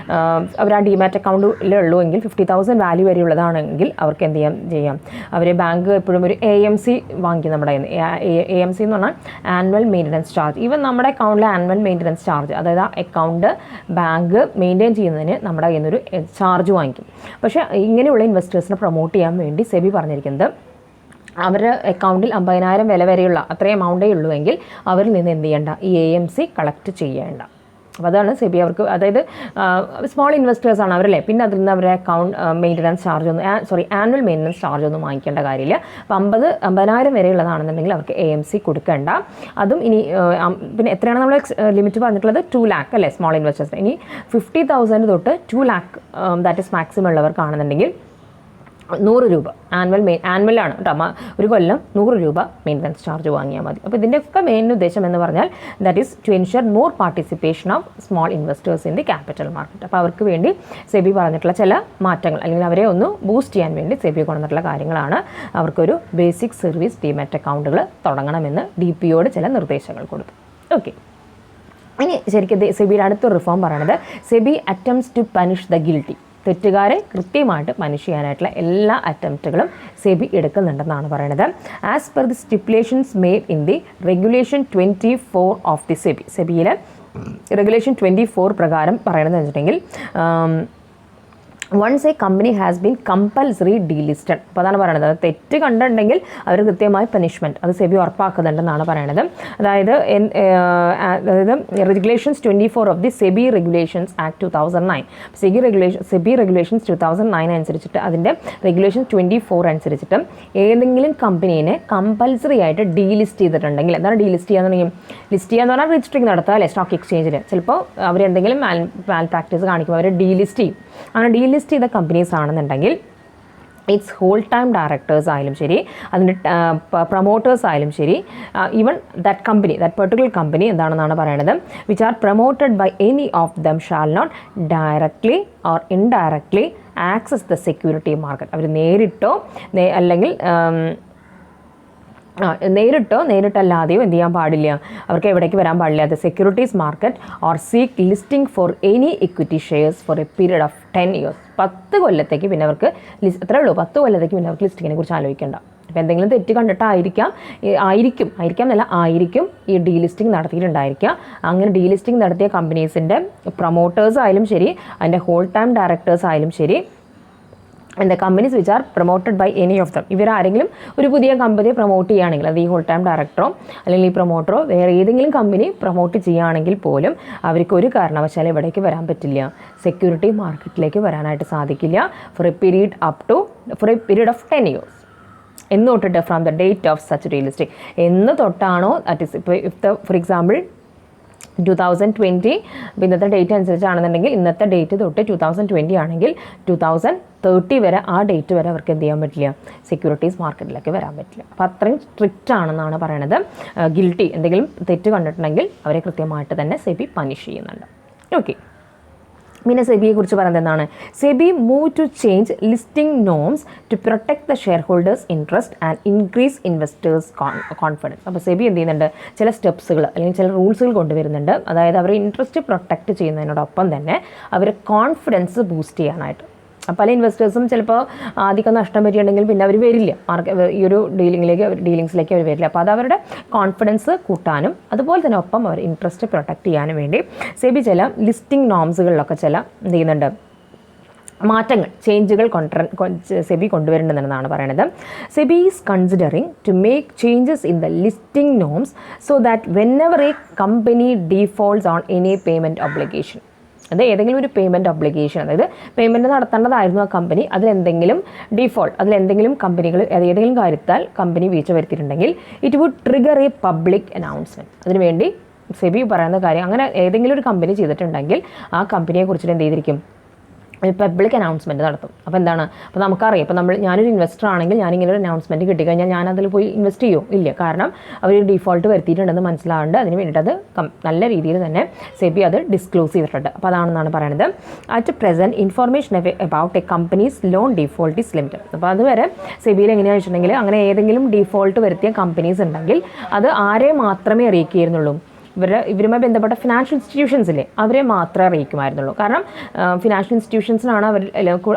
അവർ ആ ഡിമാറ്റ് അക്കൗണ്ടിലുള്ളൂ എങ്കിൽ 50,000 വാല്യൂ വരെ ഉള്ളതാണെങ്കിൽ അവർക്ക് എന്ത് ചെയ്യാം, അവർ ബാങ്ക് എപ്പോഴും ഒരു AMC വാങ്ങിക്കും. നമ്മുടെ AMC എന്ന് പറഞ്ഞാൽ ആനുവൽ മെയിൻ്റനൻസ് ചാർജ്. ഈവൻ നമ്മുടെ അക്കൗണ്ടിലെ ആനുവൽ മെയിൻ്റനൻസ് ചാർജ്, അതായത് ആ അക്കൗണ്ട് ബാങ്ക് മെയിൻറ്റെയിൻ ചെയ്യുന്നതിന് നമ്മുടെ കയ്യിൽ നിന്നൊരു ചാർജ് വാങ്ങിക്കും. പക്ഷേ ഇങ്ങനെയുള്ള ഇൻവെസ്റ്റേഴ്സിനെ പ്രൊമോട്ട് ചെയ്യാൻ വേണ്ടി സെബി പറഞ്ഞിരിക്കുന്നത് അവരുടെ അക്കൗണ്ടിൽ 50,000 വില വരെയുള്ള അത്രയും എമൗണ്ടേ ഉള്ളൂ എങ്കിൽ അവരിൽ നിന്ന് എന്ത് ചെയ്യേണ്ട, ഈ AMC കളക്ട് ചെയ്യേണ്ട. അപ്പോൾ അതാണ് സെബി അവർക്ക്, അതായത് സ്മോൾ ഇൻവെസ്റ്റേഴ്സാണ് അവരല്ലേ, പിന്നെ അതിൽ നിന്ന് അവരെ മെയിൻ്റനൻസ് ചാർജ് ഒന്നും ആനുവൽ മെയിൻ്റനൻസ് ചാർജ് ഒന്നും വാങ്ങിക്കേണ്ട കാര്യമില്ല. അപ്പോൾ 50,000 വരെയുള്ളതാണെന്നുണ്ടെങ്കിൽ അവർക്ക് AMC കൊടുക്കേണ്ട. അതും ഇനി പിന്നെ എത്രയാണ് നമ്മൾ ലിമിറ്റ് പറഞ്ഞിട്ടുള്ളത്, 2 lakh അല്ലേ സ്മോൾ ഇൻവെസ്റ്റേഴ്സ്. ഇനി 50,000 തൊട്ട് 2 lakh ദാറ്റ് ഇസ് മാക്സിമം ഉള്ളവർക്കാണെന്നുണ്ടെങ്കിൽ 100 രൂപ ആനുവലാണ് കേട്ടോ, ഒരു കൊല്ലം 100 രൂപ മെയിൻ്റനൻസ് ചാർജ് വാങ്ങിയാൽ മതി. അപ്പോൾ ഇതിൻ്റെയൊക്കെ മെയിൻ ഉദ്ദേശം എന്ന് പറഞ്ഞാൽ that is to ensure more participation of small investors in the capital market. അപ്പോൾ അവർക്ക് വേണ്ടി സെബി പറഞ്ഞിട്ടുള്ള ചില മാറ്റങ്ങൾ, അല്ലെങ്കിൽ അവരെ ഒന്ന് ബൂസ്റ്റ് ചെയ്യാൻ വേണ്ടി സെബി കൊണ്ടുവന്നിട്ടുള്ള കാര്യങ്ങളാണ്. അവർക്കൊരു ബേസിക് സർവീസ് ഡിമാറ്റ് അക്കൗണ്ടുകൾ തുടങ്ങണമെന്ന് DPOയോട് ചില നിർദ്ദേശങ്ങൾ കൊടുത്തു. ഓക്കെ, ഇനി ശരിക്കും സെബിയുടെ അടുത്തൊരു റിഫോം പറയുന്നത് SEBI attempts to punish the guilty. തെറ്റുകാരെ കൃത്യമായിട്ട് പനിഷ് ചെയ്യാനായിട്ടുള്ള എല്ലാ അറ്റംപ്റ്റുകളും സെബി എടുക്കുന്നുണ്ടെന്നാണ് പറയുന്നത്. As per the stipulations made in the regulation 24 of the സെബിയിലെ റെഗുലേഷൻ 24 പ്രകാരം പറയണമെന്ന് വെച്ചിട്ടുണ്ടെങ്കിൽ once a company has been compulsory delisted. അപ്പോൾ അതാണ് പറയുന്നത്, അത് തെറ്റ് കണ്ടിട്ടുണ്ടെങ്കിൽ അവർ കൃത്യമായി പനിഷ്മെൻറ്റ് അത് സെബി ഉറപ്പാക്കുന്നുണ്ടെന്നാണ് പറയുന്നത്. അതായത് regulations 24 of the SEBI regulations act 2009. SEBI regulations 2009 അനുസരിച്ചിട്ട്, അതിൻ്റെ റെഗുലേഷൻ 24 അനുസരിച്ചിട്ട് ഏതെങ്കിലും കമ്പനീനെ കമ്പൽസറി ആയിട്ട് ഡീലിസ്റ്റ് ചെയ്തിട്ടുണ്ടെങ്കിൽ, എന്താണ് ഡീലിസ്റ്റ് ചെയ്യാന്നുണ്ടെങ്കിൽ, ലിസ്റ്റ് ചെയ്യാന്ന് പറഞ്ഞാൽ രജിസ്റ്ററിങ് നടത്തുക അല്ലേ സ്റ്റോക്ക് എക്സ്ചേഞ്ചിൽ. ചിലപ്പോൾ അവരെന്തെങ്കിലും മാൽ പ്രാക്ടീസ് കാണിക്കുമ്പോൾ അവർ ഡീലിസ്റ്റ് ചെയ്യും. അങ്ങനെ ഡീലിസ്റ്റ് ചെയ്ത കമ്പനീസ് ആണെന്നുണ്ടെങ്കിൽ ഇറ്റ്സ് ഹോൾ ടൈം ഡയറക്ടേഴ്സ് ആയാലും ശരി, അതിൻ്റെ പ്രൊമോട്ടേഴ്സ് ആയാലും ശരി, even that company, that particular company എന്താണെന്നാണ് പറയുന്നത്, which are promoted by any of them shall not directly or indirectly access the security market. അവർ നേരിട്ടോ അല്ലെങ്കിൽ നേരിട്ടല്ലാതെയോ എന്ത് ചെയ്യാൻ പാടില്ല, അവർക്ക് എവിടേക്ക് വരാൻ പാടില്ല, the securities market or seek listing for any equity shares four a period of 10 years. 10 കൊല്ലത്തേക്ക് പിന്നെ അവർക്ക് അത്രേ ഉള്ളൂ, 10 കൊല്ലത്തേക്ക് പിന്നെ അവർക്ക് ലിസ്റ്റിങ്ങിനെ കുറിച്ച് ആലോചിക്കേണ്ട. അപ്പോൾ എന്തെങ്കിലും തെറ്റ് കണ്ടിട്ടായിരിക്കാം ഈ ഡീലിസ്റ്റിംഗ് നടത്തിയിട്ടുണ്ടായിരിക്കുക. അങ്ങനെ ഡീലിസ്റ്റിംഗ് നടത്തിയ കമ്പനീസിൻ്റെ പ്രൊമോട്ടേഴ്സ് ആയാലും ശരി, അതിൻ്റെ ഹോൾ ടൈം ഡയറക്ടേഴ്സ് ആയാലും ശരി, and the companies which are promoted by any of them. ഇവരാരെങ്കിലും ഒരു പുതിയ കമ്പനി പ്രൊമോട്ട് ചെയ്യുകയാണെങ്കിൽ, അത് ഈ ഹോൾ ടൈം ഡയറക്ടറോ അല്ലെങ്കിൽ ഈ പ്രൊമോട്ടറോ വേറെ ഏതെങ്കിലും കമ്പനി പ്രൊമോട്ട് ചെയ്യുകയാണെങ്കിൽ പോലും അവർക്ക് ഒരു കാരണവശാലും ഇവിടേക്ക് വരാൻ പറ്റില്ല, സെക്യൂരിറ്റി മാർക്കറ്റിലേക്ക് വരാനായിട്ട് സാധിക്കില്ല for a period of 10 years. എന്ന് തൊട്ടിട്ട് from the date of such delisting, എന്ന് തൊട്ടാണോ, ദാറ്റ് ഇസ് ഇപ്പോൾ ഫോർ എക്സാമ്പിൾ 2020 ഇന്നത്തെ ഡേറ്റ് അനുസരിച്ചാണെന്നുണ്ടെങ്കിൽ, ഇന്നത്തെ ഡേറ്റ് തൊട്ട് 2020 ആണെങ്കിൽ 2030 വരെ, ആ ഡേറ്റ് വരെ അവർക്ക് എന്ത് ചെയ്യാൻ പറ്റില്ല, സെക്യൂരിറ്റീസ് മാർക്കറ്റിലേക്ക് വരാൻ പറ്റില്ല. അപ്പോൾ അത്രയും സ്ട്രിക്റ്റ് ആണെന്നാണ് പറയണത്. ഗിൽറ്റി എന്തെങ്കിലും തെറ്റ് കണ്ടിട്ടുണ്ടെങ്കിൽ അവരെ കൃത്യമായിട്ട് തന്നെ സെബി പനിഷ് ചെയ്യുന്നുണ്ട്. ഓക്കെ, പിന്നെ സെബിയെ കുറിച്ച് പറയുന്നത് എന്താണ്, SEBI move to change listing norms to protect the share holders interest and increase investors confidence. അപ്പോൾ സെബി എന്ത് ചെയ്യുന്നുണ്ട്, ചില സ്റ്റെപ്സുകൾ അല്ലെങ്കിൽ ചില റൂൾസുകൾ കൊണ്ടുവരുന്നുണ്ട്. അതായത് അവരെ ഇൻട്രസ്റ്റ് പ്രൊട്ടക്റ്റ് ചെയ്യുന്നതിനോടൊപ്പം തന്നെ അവരെ കോൺഫിഡൻസ് ബൂസ്റ്റ് ചെയ്യാനായിട്ട്. പല ഇൻവെസ്റ്റേഴ്സും ചിലപ്പോൾ ആദ്യമൊക്കെ നഷ്ടം പറ്റിയിട്ടുണ്ടെങ്കിൽ പിന്നെ അവർ വരില്ല, ഈ ഒരു ഡീലിങ്സിലേക്ക് അവർ വരില്ല. അപ്പോൾ അത് അവരുടെ കോൺഫിഡൻസ് കൂട്ടാനും അതുപോലെ തന്നെ ഒപ്പം അവർ ഇൻട്രസ്റ്റ് പ്രൊട്ടക്റ്റ് ചെയ്യാനും വേണ്ടി സെബി ചില ലിസ്റ്റിംഗ് നോംസുകളിലൊക്കെ ചില എന്ത് ചെയ്യുന്നുണ്ട്, ചേഞ്ചുകൾ സെബി കൊണ്ടുവരേണ്ടതെന്നാണ് പറയുന്നത്. SEBI is considering to make changes in the listing norms so that whenever a company defaults on any payment obligation. അത് ഏതെങ്കിലും ഒരു പേയ്മെൻറ്റ് ഒബ്ലിഗേഷൻ, അതായത് പേയ്മെൻറ്റ് നടത്തേണ്ടതായിരുന്നു ആ കമ്പനി, അതിലെന്തെങ്കിലും കമ്പനികൾ ഏതെങ്കിലും കാര്യത്താൽ കമ്പനി വീഴ്ച വരുത്തിയിട്ടുണ്ടെങ്കിൽ it would trigger a public announcement. അതിനുവേണ്ടി സെബി പറയുന്ന കാര്യം, അങ്ങനെ ഏതെങ്കിലും ഒരു കമ്പനി ചെയ്തിട്ടുണ്ടെങ്കിൽ ആ കമ്പനിയെ കുറിച്ചിട്ട് എന്ത് ചെയ്തിരിക്കും, പബ്ലിക് അനൗൺസ്മെൻറ്റ് നടത്തും. അപ്പോൾ എന്താണ്, അപ്പോൾ നമുക്കറിയാം, ഇപ്പോൾ ഞാനൊരു ഇൻവെസ്റ്റർ ആണെങ്കിൽ ഞാനിങ്ങനെ ഒരു അനൗൺസ്മെൻറ്റ് കിട്ടിക്കഴിഞ്ഞാൽ ഞാൻ അതിൽ പോയി ഇൻവെസ്റ്റ് ചെയ്യുമോ? ഇല്ല. കാരണം അവർ ഡീഫോൾട്ട് വരുത്തിയിട്ടുണ്ടെന്ന് മനസ്സിലാവുന്നുണ്ട്. അതിന് വേണ്ടിയിട്ട് അത് നല്ല രീതിയിൽ തന്നെ സെബി അത് ഡിസ്ക്ലോസ് ചെയ്തിട്ടുണ്ട്. അപ്പോൾ അതാണെന്നാണ് പറയുന്നത്. At present information about a company's loan default is limited. അപ്പോൾ അതുവരെ സെബിയിൽ എങ്ങനെയാണെന്ന് വെച്ചിട്ടുണ്ടെങ്കിൽ, അങ്ങനെ ഏതെങ്കിലും ഡീഫോൾട്ട് വരുത്തിയ കമ്പനീസ് ഉണ്ടെങ്കിൽ അത് ആരെ മാത്രമേ അറിയിക്കുകയായിരുന്നുള്ളൂ, ഇവരുമായി ബന്ധപ്പെട്ട ഫിനാൻഷ്യൽ ഇൻസ്റ്റിറ്റ്യൂഷൻസില്ലേ അവരെ മാത്രമേ അറിയിക്കുമായിരുന്നുള്ളൂ. കാരണം ഫിനാൻഷ്യൽ ഇൻസ്റ്റിറ്റ്യൂഷൻസിനാണ്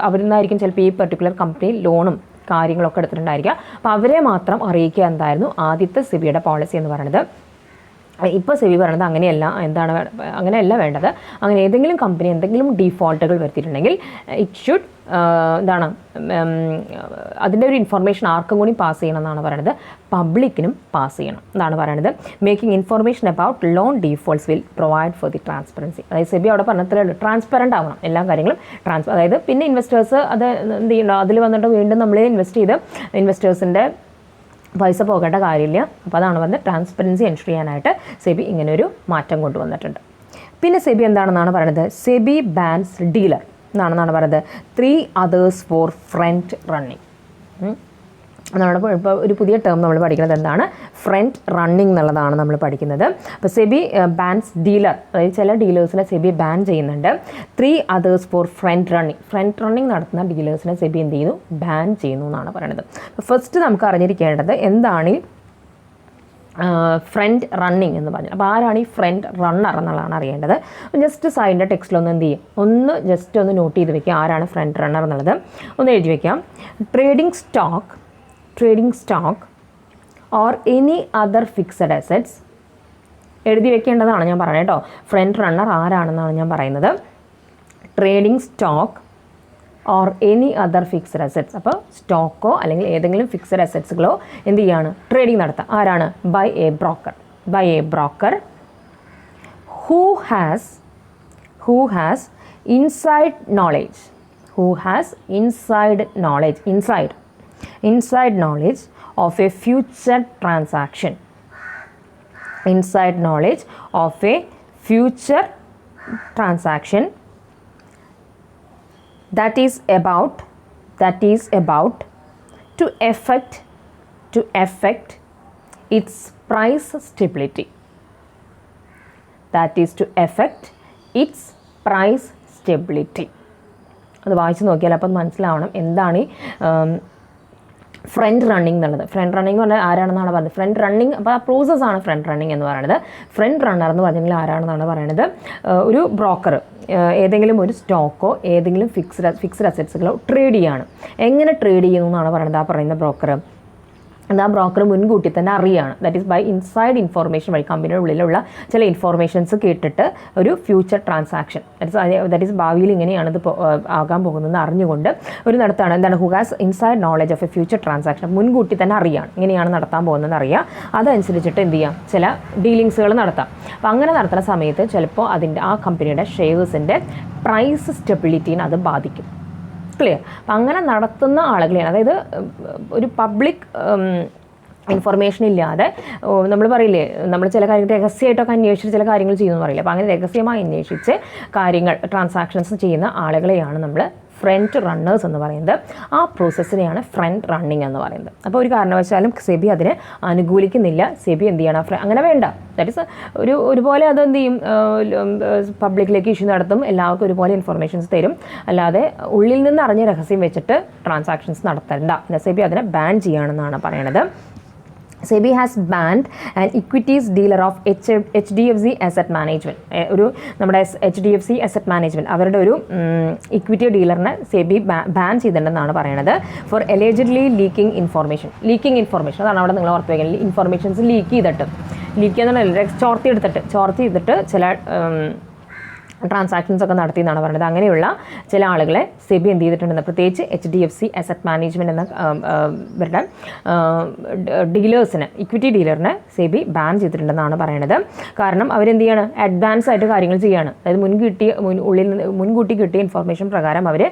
അവരിൽ നിന്നായിരിക്കും ചിലപ്പോൾ ഈ പെർട്ടിക്കുലർ കമ്പനി ലോണും കാര്യങ്ങളൊക്കെ എടുത്തിട്ടുണ്ടായിരിക്കുക. അപ്പോൾ അവരെ മാത്രം അറിയിക്കുക എന്തായിരുന്നു ആദ്യത്തെ സെബിയുടെ പോളിസി എന്ന് പറയുന്നത്. ഇപ്പോൾ സെബി പറയുന്നത് അങ്ങനെയല്ല, എന്താണ് അങ്ങനെയല്ല വേണ്ടത്. അങ്ങനെ ഏതെങ്കിലും കമ്പനി എന്തെങ്കിലും ഡീഫോൾട്ടുകൾ വരുത്തിയിട്ടുണ്ടെങ്കിൽ ഇറ്റ് ഷുഡ് എന്താണ് അതിൻ്റെ ഒരു ഇൻഫർമേഷൻ ആർക്കും കൂടി പാസ് ചെയ്യണം എന്നാണ് പറയുന്നത്, പബ്ലിക്കിനും പാസ് ചെയ്യണം എന്നാണ് പറയുന്നത്. Making information about loan defaults will provide for the transparency. അതായത് സെബി അവിടെ പറഞ്ഞത്രേ ഉള്ളൂ, ട്രാൻസ്പെറൻ്റ് ആവണം എല്ലാ കാര്യങ്ങളും. അതായത് പിന്നെ ഇൻവെസ്റ്റേഴ്സ് അത് എന്ത് ചെയ്യണം, അതിൽ വന്നിട്ട് വീണ്ടും നമ്മൾ ഇൻവെസ്റ്റ് ചെയ്ത് ഇൻവെസ്റ്റേഴ്സിൻ്റെ പൈസ പോകേണ്ട കാര്യമില്ല. അപ്പോൾ അതാണ് പറഞ്ഞത് ട്രാൻസ്പെറൻസി എൻഷുർ ചെയ്യാനായിട്ട് സെബി ഇങ്ങനൊരു മാറ്റം കൊണ്ടുവന്നിട്ടുണ്ട്. പിന്നെ സെബി എന്താണെന്നാണ് പറയുന്നത്, സെബി ബാൻസ് ഡീലർ എന്നാണെന്നാണ് പറയുന്നത് 3 others ഫോർ ഫ്രണ്ട് റണ്ണിങ്. അതാണ് ഇപ്പോൾ ഒരു പുതിയ ടേം നമ്മൾ പഠിക്കുന്നത്, എന്താണ് ഫ്രണ്ട് റണ്ണിങ് എന്നുള്ളതാണ് നമ്മൾ പഠിക്കുന്നത്. അപ്പോൾ സെബി ബാൻസ് ഡീലർ, അതായത് ചില ഡീലേഴ്സിനെ സെബി ബാൻ ചെയ്യുന്നുണ്ട്. 3 others ഫോർ ഫ്രണ്ട് റണ്ണിങ് നടത്തുന്ന ഡീലേഴ്സിനെ സെബി എന്ത് ചെയ്യുന്നു, ബാൻ ചെയ്യുന്നു എന്നാണ് പറയുന്നത്. ഫസ്റ്റ് നമുക്ക് അറിഞ്ഞിരിക്കേണ്ടത് എന്താണ് ഈ ഫ്രണ്ട് റണ്ണിങ് എന്ന് പറഞ്ഞു. അപ്പോൾ ആരാണ് ഈ ഫ്രണ്ട് റണ്ണർ എന്നുള്ളതാണ് അറിയേണ്ടത്. ജസ്റ്റ് സൈഡിൻ്റെ ടെക്സ്റ്റിലൊന്ന് എന്ത് ചെയ്യും, ജസ്റ്റ് ഒന്ന് നോട്ട് ചെയ്ത് വെക്കുക ആരാണ് ഫ്രണ്ട് റണ്ണർ എന്നുള്ളത് ഒന്ന് എഴുതി വയ്ക്കാം. Trading stock or any other fixed assets എഴുതി വെക്കേണ്ടതാണ് ഞാൻ പറയുന്നത് കേട്ടോ. ഫ്രണ്ട് റണ്ണർ ആരാണെന്നാണ് ഞാൻ പറയുന്നത്. Trading stock or any other fixed assets. അപ്പോൾ സ്റ്റോക്കോ അല്ലെങ്കിൽ ഏതെങ്കിലും ഫിക്സഡ് അസറ്റ്സുകളോ എന്ത് ചെയ്യാണ്, ട്രേഡിംഗ് നടത്താം. ആരാണ്, by a broker who has inside knowledge of a future transaction. That is about to affect its price stability. അത് വായിച്ച് നോക്കിയാൽ അപ്പം മനസ്സിലാവണം എന്താണ് ഈ ഫ്രണ്ട് റണ്ണിങ് എന്നുള്ളത്. ഫ്രണ്ട് റണ്ണിങ് എന്ന് പറഞ്ഞാൽ ആരാണെന്നാണ് പറയുന്നത്, ഫ്രണ്ട് റണ്ണിങ്. അപ്പോൾ ആ പ്രോസസ്സാണ് ഫ്രണ്ട് റണ്ണിങ് എന്ന് പറയുന്നത്. ഫ്രണ്ട് റണ്ണർ എന്ന് പറഞ്ഞെങ്കിൽ ആരാണെന്നാണ് പറയുന്നത്, ഒരു ബ്രോക്കർ ഏതെങ്കിലും ഒരു സ്റ്റോക്കോ ഏതെങ്കിലും ഫിക്സ്ഡ് അസറ്റ്സുകളോ ട്രേഡ് ചെയ്യാണ്. എങ്ങനെ ട്രേഡ് ചെയ്യുന്നു എന്നാണ് പറയുന്നത് ആ പറയുന്ന ബ്രോക്കർ. ആ ബ്രോക്കർ മുൻകൂട്ടി തന്നെ അറിയുകയാണ്. That is by inside information വഴി, കമ്പനിയുടെ ഉള്ളിലുള്ള ചില ഇൻഫോർമേഷൻസ് കേട്ടിട്ട് ഒരു ഫ്യൂച്ചർ ട്രാൻസാക്ഷൻ, ദാറ്റ് ഈസ് ഭാവിയിൽ ഇങ്ങനെയാണ് ഇത് ആകാൻ പോകുന്നതെന്ന് അറിഞ്ഞുകൊണ്ട് ഒരു നടത്താണ്. എന്താണ്, who has inside knowledge of A future transaction. മുൻകൂട്ടി തന്നെ അറിയാം ഇങ്ങനെയാണ് നടത്താൻ പോകുന്നതെന്ന് അറിയാം. അതനുസരിച്ചിട്ട് എന്ത് ചെയ്യാം, ചില ഡീലിങ്സുകൾ നടത്താം. അപ്പോൾ അങ്ങനെ നടത്തുന്ന സമയത്ത് ചിലപ്പോൾ ആ കമ്പനിയുടെ ഷെയർസിൻ്റെ പ്രൈസ് സ്റ്റെബിലിറ്റീനെ അത് ബാധിക്കും. ക്ലിയർ. അപ്പം അങ്ങനെ നടത്തുന്ന ആളുകളെയാണ്, അതായത് ഒരു പബ്ലിക് ഇൻഫർമേഷൻ ഇല്ലാതെ നമ്മൾ പറയില്ലേ, നമ്മൾ ചില കാര്യങ്ങൾ രഹസ്യമായിട്ടൊക്കെ അന്വേഷിച്ച് ചില കാര്യങ്ങൾ ചെയ്യുമെന്ന് പറയില്ല. അപ്പോൾ അങ്ങനെ രഹസ്യമായി അന്വേഷിച്ച് കാര്യങ്ങൾ ട്രാൻസാക്ഷൻസ് ചെയ്യുന്ന ആളുകളെയാണ് നമ്മൾ ഫ്രണ്ട് റണ്ണേഴ്സ് എന്ന് പറയുന്നത്. ആ പ്രോസസ്സിനെയാണ് ഫ്രണ്ട് റണ്ണിങ് എന്ന് പറയുന്നത്. അപ്പോൾ ഒരു കാരണവശാലും സെബി അതിനെ അനുകൂലിക്കുന്നില്ല. സെബി എന്ത് ചെയ്യണം, അങ്ങനെ വേണ്ട. ദാറ്റ് ഇസ് ഒരുപോലെ അത് എന്ത് ചെയ്യും, പബ്ലിക്കിലേക്ക് ഇഷ്യൂ നടത്തും, എല്ലാവർക്കും ഒരുപോലെ ഇൻഫർമേഷൻസ് തരും. അല്ലാതെ ഉള്ളിൽ നിന്ന് അറിഞ്ഞ രഹസ്യം വെച്ചിട്ട് ട്രാൻസാക്ഷൻസ് നടത്തണ്ട. സെബി അതിനെ ബാൻ ചെയ്യുകയാണെന്നാണ് പറയണത്. SEBI has band and equities dealer of HDFC asset management. ഒരു നമ്മുടെ HDFC അസറ്റ് മാനേജ്മെൻറ്റ് അവരുടെ ഒരു ഇക്വിറ്റി ഡീലറിനെ സെബി ബാൻ ചെയ്തിട്ടുണ്ടെന്നാണ് പറയുന്നത്. ഫോർ അലേജഡ്ലി ലീക്കിംഗ് ഇൻഫോർമേഷൻ അതാണ് അവിടെ നിങ്ങൾ ഓർത്ത് വയ്ക്കുന്നത്. ഇൻഫോർമേഷൻസ് ലീക്ക് ചെയ്യുന്നതല്ല, ചോർത്തി ചെയ്തിട്ട് ചില ട്രാൻസാക്ഷൻസ് ഒക്കെ നടത്തി എന്നാണ് പറയുന്നത്. അങ്ങനെയുള്ള ചില ആളുകളെ സെബി എന്ത് ചെയ്തിട്ടുണ്ടെന്ന്, പ്രത്യേകിച്ച് HDFC അസറ്റ് മാനേജ്മെൻറ്റ് എന്ന ഇവരുടെ ഡീലേഴ്സിനെ, ഇക്വിറ്റി ഡീലറിനെ സെബി ബാൻ ചെയ്തിട്ടുണ്ടെന്നാണ് പറയുന്നത്. കാരണം അവരെന്ത് ചെയ്യാണ്, അഡ്വാൻസ് ആയിട്ട് കാര്യങ്ങൾ ചെയ്യുകയാണ്. അതായത് മുൻകൂട്ടി കിട്ടിയ ഇൻഫർമേഷൻ പ്രകാരം അവർ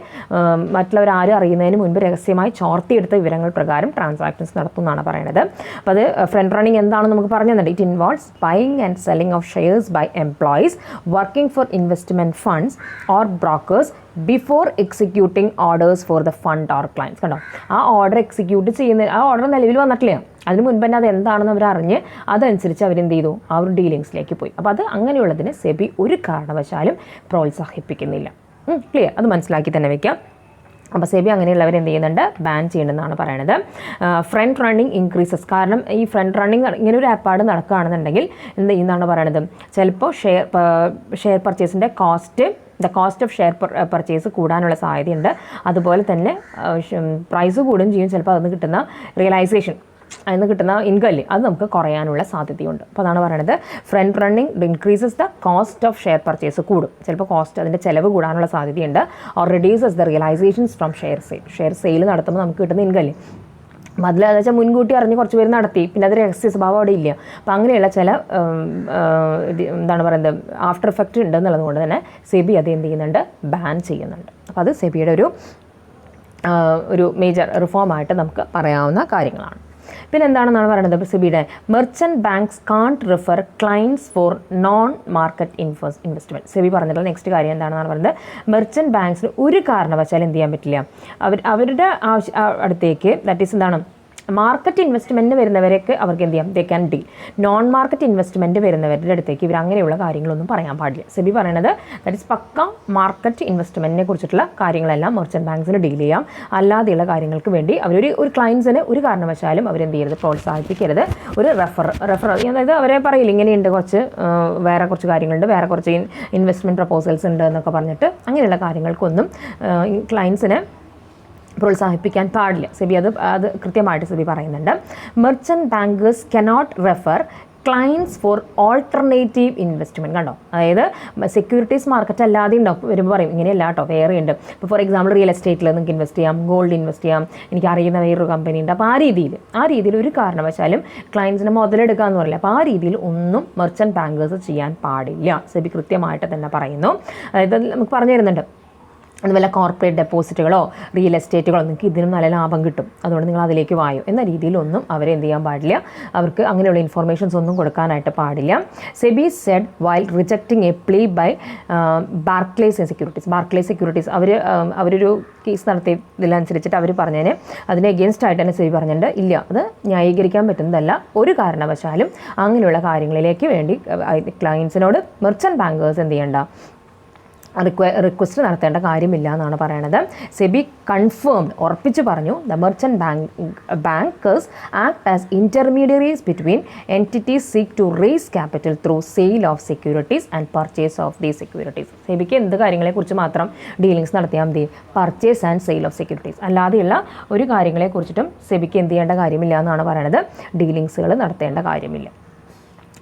മറ്റുള്ളവർ ആരും അറിയുന്നതിന് മുൻപ് രഹസ്യമായി ചോർത്തിയെടുത്ത വിവരങ്ങൾ പ്രകാരം ട്രാൻസാക്ഷൻസ് നടത്തുമെന്നാണ് പറയുന്നത്. അപ്പോൾ അത് ഫ്രണ്ട് റണ്ണിങ് എന്താണെന്ന് നമുക്ക് പറഞ്ഞു തന്നിട്ട്, it involves buying and selling of shares by employees working for investment funds or brokers before executing orders for the fund or clients. കണ്ടോ, ആ ഓർഡർ എക്സിക്യൂട്ട് ചെയ്യുന്ന, ആ ഓർഡർ നിലവിൽ വന്നിട്ടില്ല, അതിന് മുൻപ് തന്നെ അത് എന്താണെന്ന് അവർ അറിഞ്ഞ് അതനുസരിച്ച് അവരെന്ത് ചെയ്തു, ആ ഒരു ഡീലിങ്സിലേക്ക് പോയി. അപ്പോൾ അത് അങ്ങനെയുള്ളതിന് സെബി ഒരു കാരണവശാലും പ്രോത്സാഹിപ്പിക്കുന്നില്ല. ക്ലിയർ, അത് മനസ്സിലാക്കി തന്നെ വെക്കാം. അപ്പോൾ സെബി അങ്ങനെയുള്ളവർ എന്ത് ചെയ്യുന്നുണ്ട്, ബാൻ ചെയ്യണമെന്നാണ് പറയുന്നത്. ഫ്രണ്ട് റണ്ണിങ് ഇൻക്രീസസ്, കാരണം ഈ ഫ്രണ്ട് റണ്ണിങ് ഇങ്ങനെ ഒരു ഏർപ്പാട് നടക്കുകയാണെന്നുണ്ടെങ്കിൽ എന്ത് ചെയ്യുന്നതാണ് പറയണത്, ചിലപ്പോൾ ഷെയർ പർച്ചേസിൻ്റെ the cost of share purchase കൂടാനുള്ള സാധ്യതയുണ്ട്. അതുപോലെ തന്നെ പ്രൈസ് കൂടുകയും ചെയ്യും. ചിലപ്പോൾ അതിന് കിട്ടുന്ന റിയലൈസേഷൻ അതിന് കിട്ടുന്ന ഇൻകം അത് നമുക്ക് കുറയാനുള്ള സാധ്യതയുണ്ട്. അപ്പോൾ അതാണ് പറയുന്നത് front running increases the cost of share purchase കൂടും. ചിലപ്പോൾ കോസ്റ്റ് അതിൻ്റെ ചിലവ് കൂടാനുള്ള സാധ്യതയുണ്ട്. Or reduces the realisations from share sale നടത്തുമ്പോൾ നമുക്ക് കിട്ടുന്ന ഇൻകം അതിൽ എന്ന് വെച്ചാൽ മുൻകൂട്ടി അറിഞ്ഞ് കുറച്ച് പേര് നടത്തി, പിന്നെ അത് രഹസ്യ സ്വഭാവം അവിടെ ഇല്ല. അപ്പോൾ അങ്ങനെയുള്ള ചില എന്താണ് പറയുന്നത് ആഫ്റ്റർ എഫക്റ്റ് ഉണ്ടെന്നുള്ളത് കൊണ്ട് തന്നെ സെബി അത് എന്ത് ചെയ്യുന്നുണ്ട്, ബാൻ ചെയ്യുന്നുണ്ട്. അപ്പോൾ അത് സെബിയുടെ ഒരു മേജർ റിഫോമായിട്ട് നമുക്ക് പറയാവുന്ന കാര്യങ്ങളാണ്. പിന്നെ എന്താണെന്നാണ് പറയുന്നത് സെബിയുടെ merchant banks can't refer clients for non market investment. SEBI പറഞ്ഞിട്ടുള്ള നെക്സ്റ്റ് കാര്യം എന്താണെന്നാണ് പറയുന്നത് മെർച്ചൻറ്റ് ബാങ്ക്സിന് ഒരു കാരണവശാലും എന്ത് ചെയ്യാൻ പറ്റില്ല, അവരുടെ അടുത്തേക്ക് ദാറ്റ് ഈസ് എന്താണ് മാർക്കറ്റ് ഇൻവെസ്റ്റ്മെൻറ്റ് വരുന്നവരൊക്കെ അവർക്ക് എന്ത് ചെയ്യാം, they can deal. Non market investment വരുന്നവരുടെ അടുത്തേക്ക് ഇവർ അങ്ങനെയുള്ള കാര്യങ്ങളൊന്നും പറയാൻ പാടില്ല. സെബി പറയുന്നത് ദാറ്റ് ഇസ് പക്ക മാർക്കറ്റ് ഇൻവെസ്റ്റ്മെൻറ്റിനെ കുറിച്ചിട്ടുള്ള കാര്യങ്ങളെല്ലാം മെർച്ചൻറ്റ് ബാങ്ക്സിന് ഡീൽ ചെയ്യാം. അല്ലാതെയുള്ള കാര്യങ്ങൾക്ക് വേണ്ടി ഒരു ക്ലയൻസിന് ഒരു കാരണവശാലും അവരെന്ത് ചെയ്യരുത്, പ്രോത്സാഹിപ്പിക്കരുത്. ഒരു റെഫർ അതായത് അവരെ പറയില്ല ഇങ്ങനെയുണ്ട് വേറെ കുറച്ച് കാര്യങ്ങളുണ്ട്, വേറെ കുറച്ച് ഇൻവെസ്റ്റ്മെൻറ്റ് പ്രപ്പോസൽസ് ഉണ്ട് എന്നൊക്കെ പറഞ്ഞിട്ട് അങ്ങനെയുള്ള കാര്യങ്ങൾക്കൊന്നും ക്ലയൻസിനെ പ്രോത്സാഹിപ്പിക്കാൻ പാടില്ല. സെബി അത് കൃത്യമായിട്ട് സെബി പറയുന്നുണ്ട്. Merchant bankers cannot refer clients for alternative investment. കണ്ടോ, അതായത് സെക്യൂരിറ്റീസ് മാർക്കറ്റ് അല്ലാതെ ഉണ്ടാവും വരുമ്പോൾ പറയും ഇങ്ങനെയല്ല കേട്ടോ, വേറെ ഉണ്ട്. ഇപ്പോൾ ഫോർ എക്സാമ്പിൾ റിയൽ എസ്റ്റേറ്റിൽ നിങ്ങൾക്ക് ഇൻവെസ്റ്റ് ചെയ്യാം, ഗോൾഡ് ഇൻവെസ്റ്റ് ചെയ്യാം, എനിക്ക് അറിയുന്ന വേറൊരു കമ്പനി ഉണ്ട്. അപ്പോൾ ആ രീതിയിൽ ഒരു കാരണവശാലും ക്ലയൻസിനെ മുതലെടുക്കുക എന്ന് പറയില്ല. അപ്പോൾ ആ രീതിയിൽ ഒന്നും മെർച്ചൻറ്റ് ബാങ്കേഴ്സ് ചെയ്യാൻ പാടില്ല. സെബി കൃത്യമായിട്ട് തന്നെ പറയുന്നു. അതായത് നമുക്ക് പറഞ്ഞു തരുന്നുണ്ട് അതുപോലെ കോർപ്പറേറ്റ് ഡെപ്പോസിറ്റുകളോ റിയൽ എസ്റ്റേറ്റുകളോ നിങ്ങൾക്ക് ഇതിനും നല്ല ലാഭം കിട്ടും, അതുകൊണ്ട് നിങ്ങൾ അതിലേക്ക് വായോ എന്ന രീതിയിലൊന്നും അവരെ എന്ത് ചെയ്യാൻ പാടില്ല, അവർക്ക് അങ്ങനെയുള്ള ഇൻഫർമേഷൻസ് ഒന്നും കൊടുക്കാനായിട്ട് പാടില്ല. SEBI said while rejecting a plea by Barclays securities അവരൊരു കേസ് നടത്തിയതിനനുസരിച്ചിട്ട് അവർ പറഞ്ഞതിന് അതിന് എഗെയിൻസ്റ്റ് ആയിട്ട് തന്നെ സെബി പറഞ്ഞിട്ടുണ്ട്, ഇല്ല അത് ന്യായീകരിക്കാൻ പറ്റുന്നതല്ല, ഒരു കാരണവശാലും അങ്ങനെയുള്ള കാര്യങ്ങളിലേക്ക് വേണ്ടി ക്ലയൻസിനോട് മെർച്ചൻറ്റ് ബാങ്കേഴ്സ് എന്ത് ചെയ്യേണ്ട, റിക്വസ്റ്റ് നടത്തേണ്ട കാര്യമില്ല എന്നാണ് പറയണത്. സെബി കൺഫേംഡ് ഉറപ്പിച്ച് പറഞ്ഞു the merchant bankers act as intermediaries between entities seek to raise capital through sale of securities and purchase of these securities. സെബിക്ക് എന്ത് കാര്യങ്ങളെക്കുറിച്ച് മാത്രം ഡീലിങ്സ് നടത്തിയാൽ മതി, purchase and sale of securities, അല്ലാതെയുള്ള ഒരു കാര്യങ്ങളെക്കുറിച്ചിട്ടും സെബിക്ക് എന്ത് ചെയ്യേണ്ട കാര്യമില്ല എന്നാണ് പറയണത്, ഡീലിങ്സുകൾ നടത്തേണ്ട കാര്യമില്ല.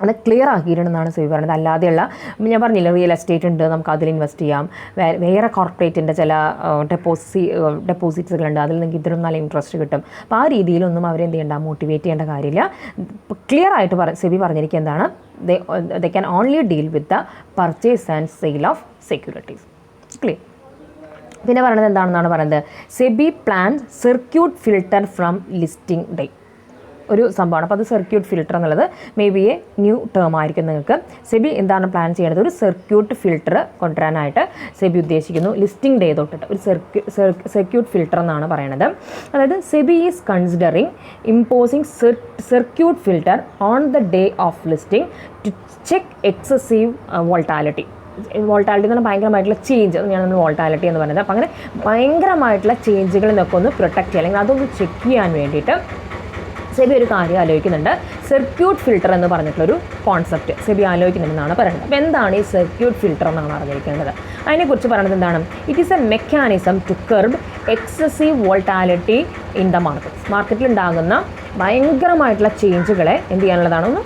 അത് ക്ലിയർ ആക്കിയിട്ടുണ്ടെന്നാണ് സെബി പറയുന്നത്. അല്ലാതെയുള്ള ഞാൻ റിയൽ എസ്റ്റേറ്റ് ഉണ്ട്, നമുക്ക് അതിൽ ഇൻവെസ്റ്റ് ചെയ്യാം, വേറെ കോർപ്പറേറ്റിൻ്റെ ചില ഡെപ്പോസിറ്റ്സുകളുണ്ട്, അതിൽ നിങ്ങൾക്ക് ഇതിലും നല്ല ഇൻട്രസ്റ്റ് കിട്ടും. അപ്പോൾ ആ രീതിയിലൊന്നും അവരെന്ത് ചെയ്യേണ്ട, മോട്ടിവേറ്റ് ചെയ്യേണ്ട കാര്യമില്ല. ക്ലിയർ ആയിട്ട് സെബി പറഞ്ഞിരിക്കുക എന്താണ്, they can only deal with the purchase and sale of securities. Clear. പിന്നെ പറയുന്നത് എന്താണെന്നാണ് പറയുന്നത്, SEBI plan circuit filter from listing day. ഒരു സംഭവമാണ്. അപ്പോൾ അത് സർക്യൂട്ട് ഫിൽട്ടർ എന്നുള്ളത് may be A new term ആയിരിക്കും നിങ്ങൾക്ക്. സെബി എന്താണ് പ്ലാൻ ചെയ്യുന്നത്, ഒരു സർക്യൂട്ട് ഫിൽട്ടർ കൊണ്ടുവരാനായിട്ട് സെബി ഉദ്ദേശിക്കുന്നു ലിസ്റ്റിംഗ് ഡേ തൊട്ടിട്ട്. ഒരു സർക്യൂട്ട് ഫിൽട്ടർ എന്നാണ് പറയുന്നത്. അതായത് SEBI is considering imposing circuit filter on the day of listing to check excessive volatility എന്ന് പറഞ്ഞാൽ ഭയങ്കരമായിട്ടുള്ള ചേഞ്ച്, ഞാൻ നമ്മൾ വോൾട്ടാലിറ്റി എന്ന് പറയുന്നത്. അപ്പോൾ അങ്ങനെ ഭയങ്കരമായിട്ടുള്ള ചേഞ്ചുകളിൽ നിന്നൊക്കെ ഒന്ന് പ്രൊട്ടക്റ്റ് ചെയ്യുക, അല്ലെങ്കിൽ അതൊന്ന് ചെക്ക് ചെയ്യാൻ വേണ്ടിയിട്ട് സെബി ഒരു കാര്യം ആലോചിക്കുന്നുണ്ട്. സർക്യൂട്ട് ഫിൽട്ടർ എന്ന് പറഞ്ഞിട്ടുള്ളൊരു കോൺസെപ്റ്റ് സെബി ആലോചിക്കുന്നുണ്ടെന്നാണ് പറയുന്നത്. അപ്പോൾ എന്താണ് ഈ സർക്യൂട്ട് ഫിൽട്ടർ എന്നാണ് അറിഞ്ഞിരിക്കേണ്ടത്. അതിനെക്കുറിച്ച് പറയുന്നത് എന്താണ്, it is a mechanism to curb excessive volatility in the മാർക്കറ്റിൽ ഉണ്ടാകുന്ന ഭയങ്കരമായിട്ടുള്ള ചേഞ്ചുകളെ എന്ത് ചെയ്യാനുള്ളതാണ്, ഒന്ന്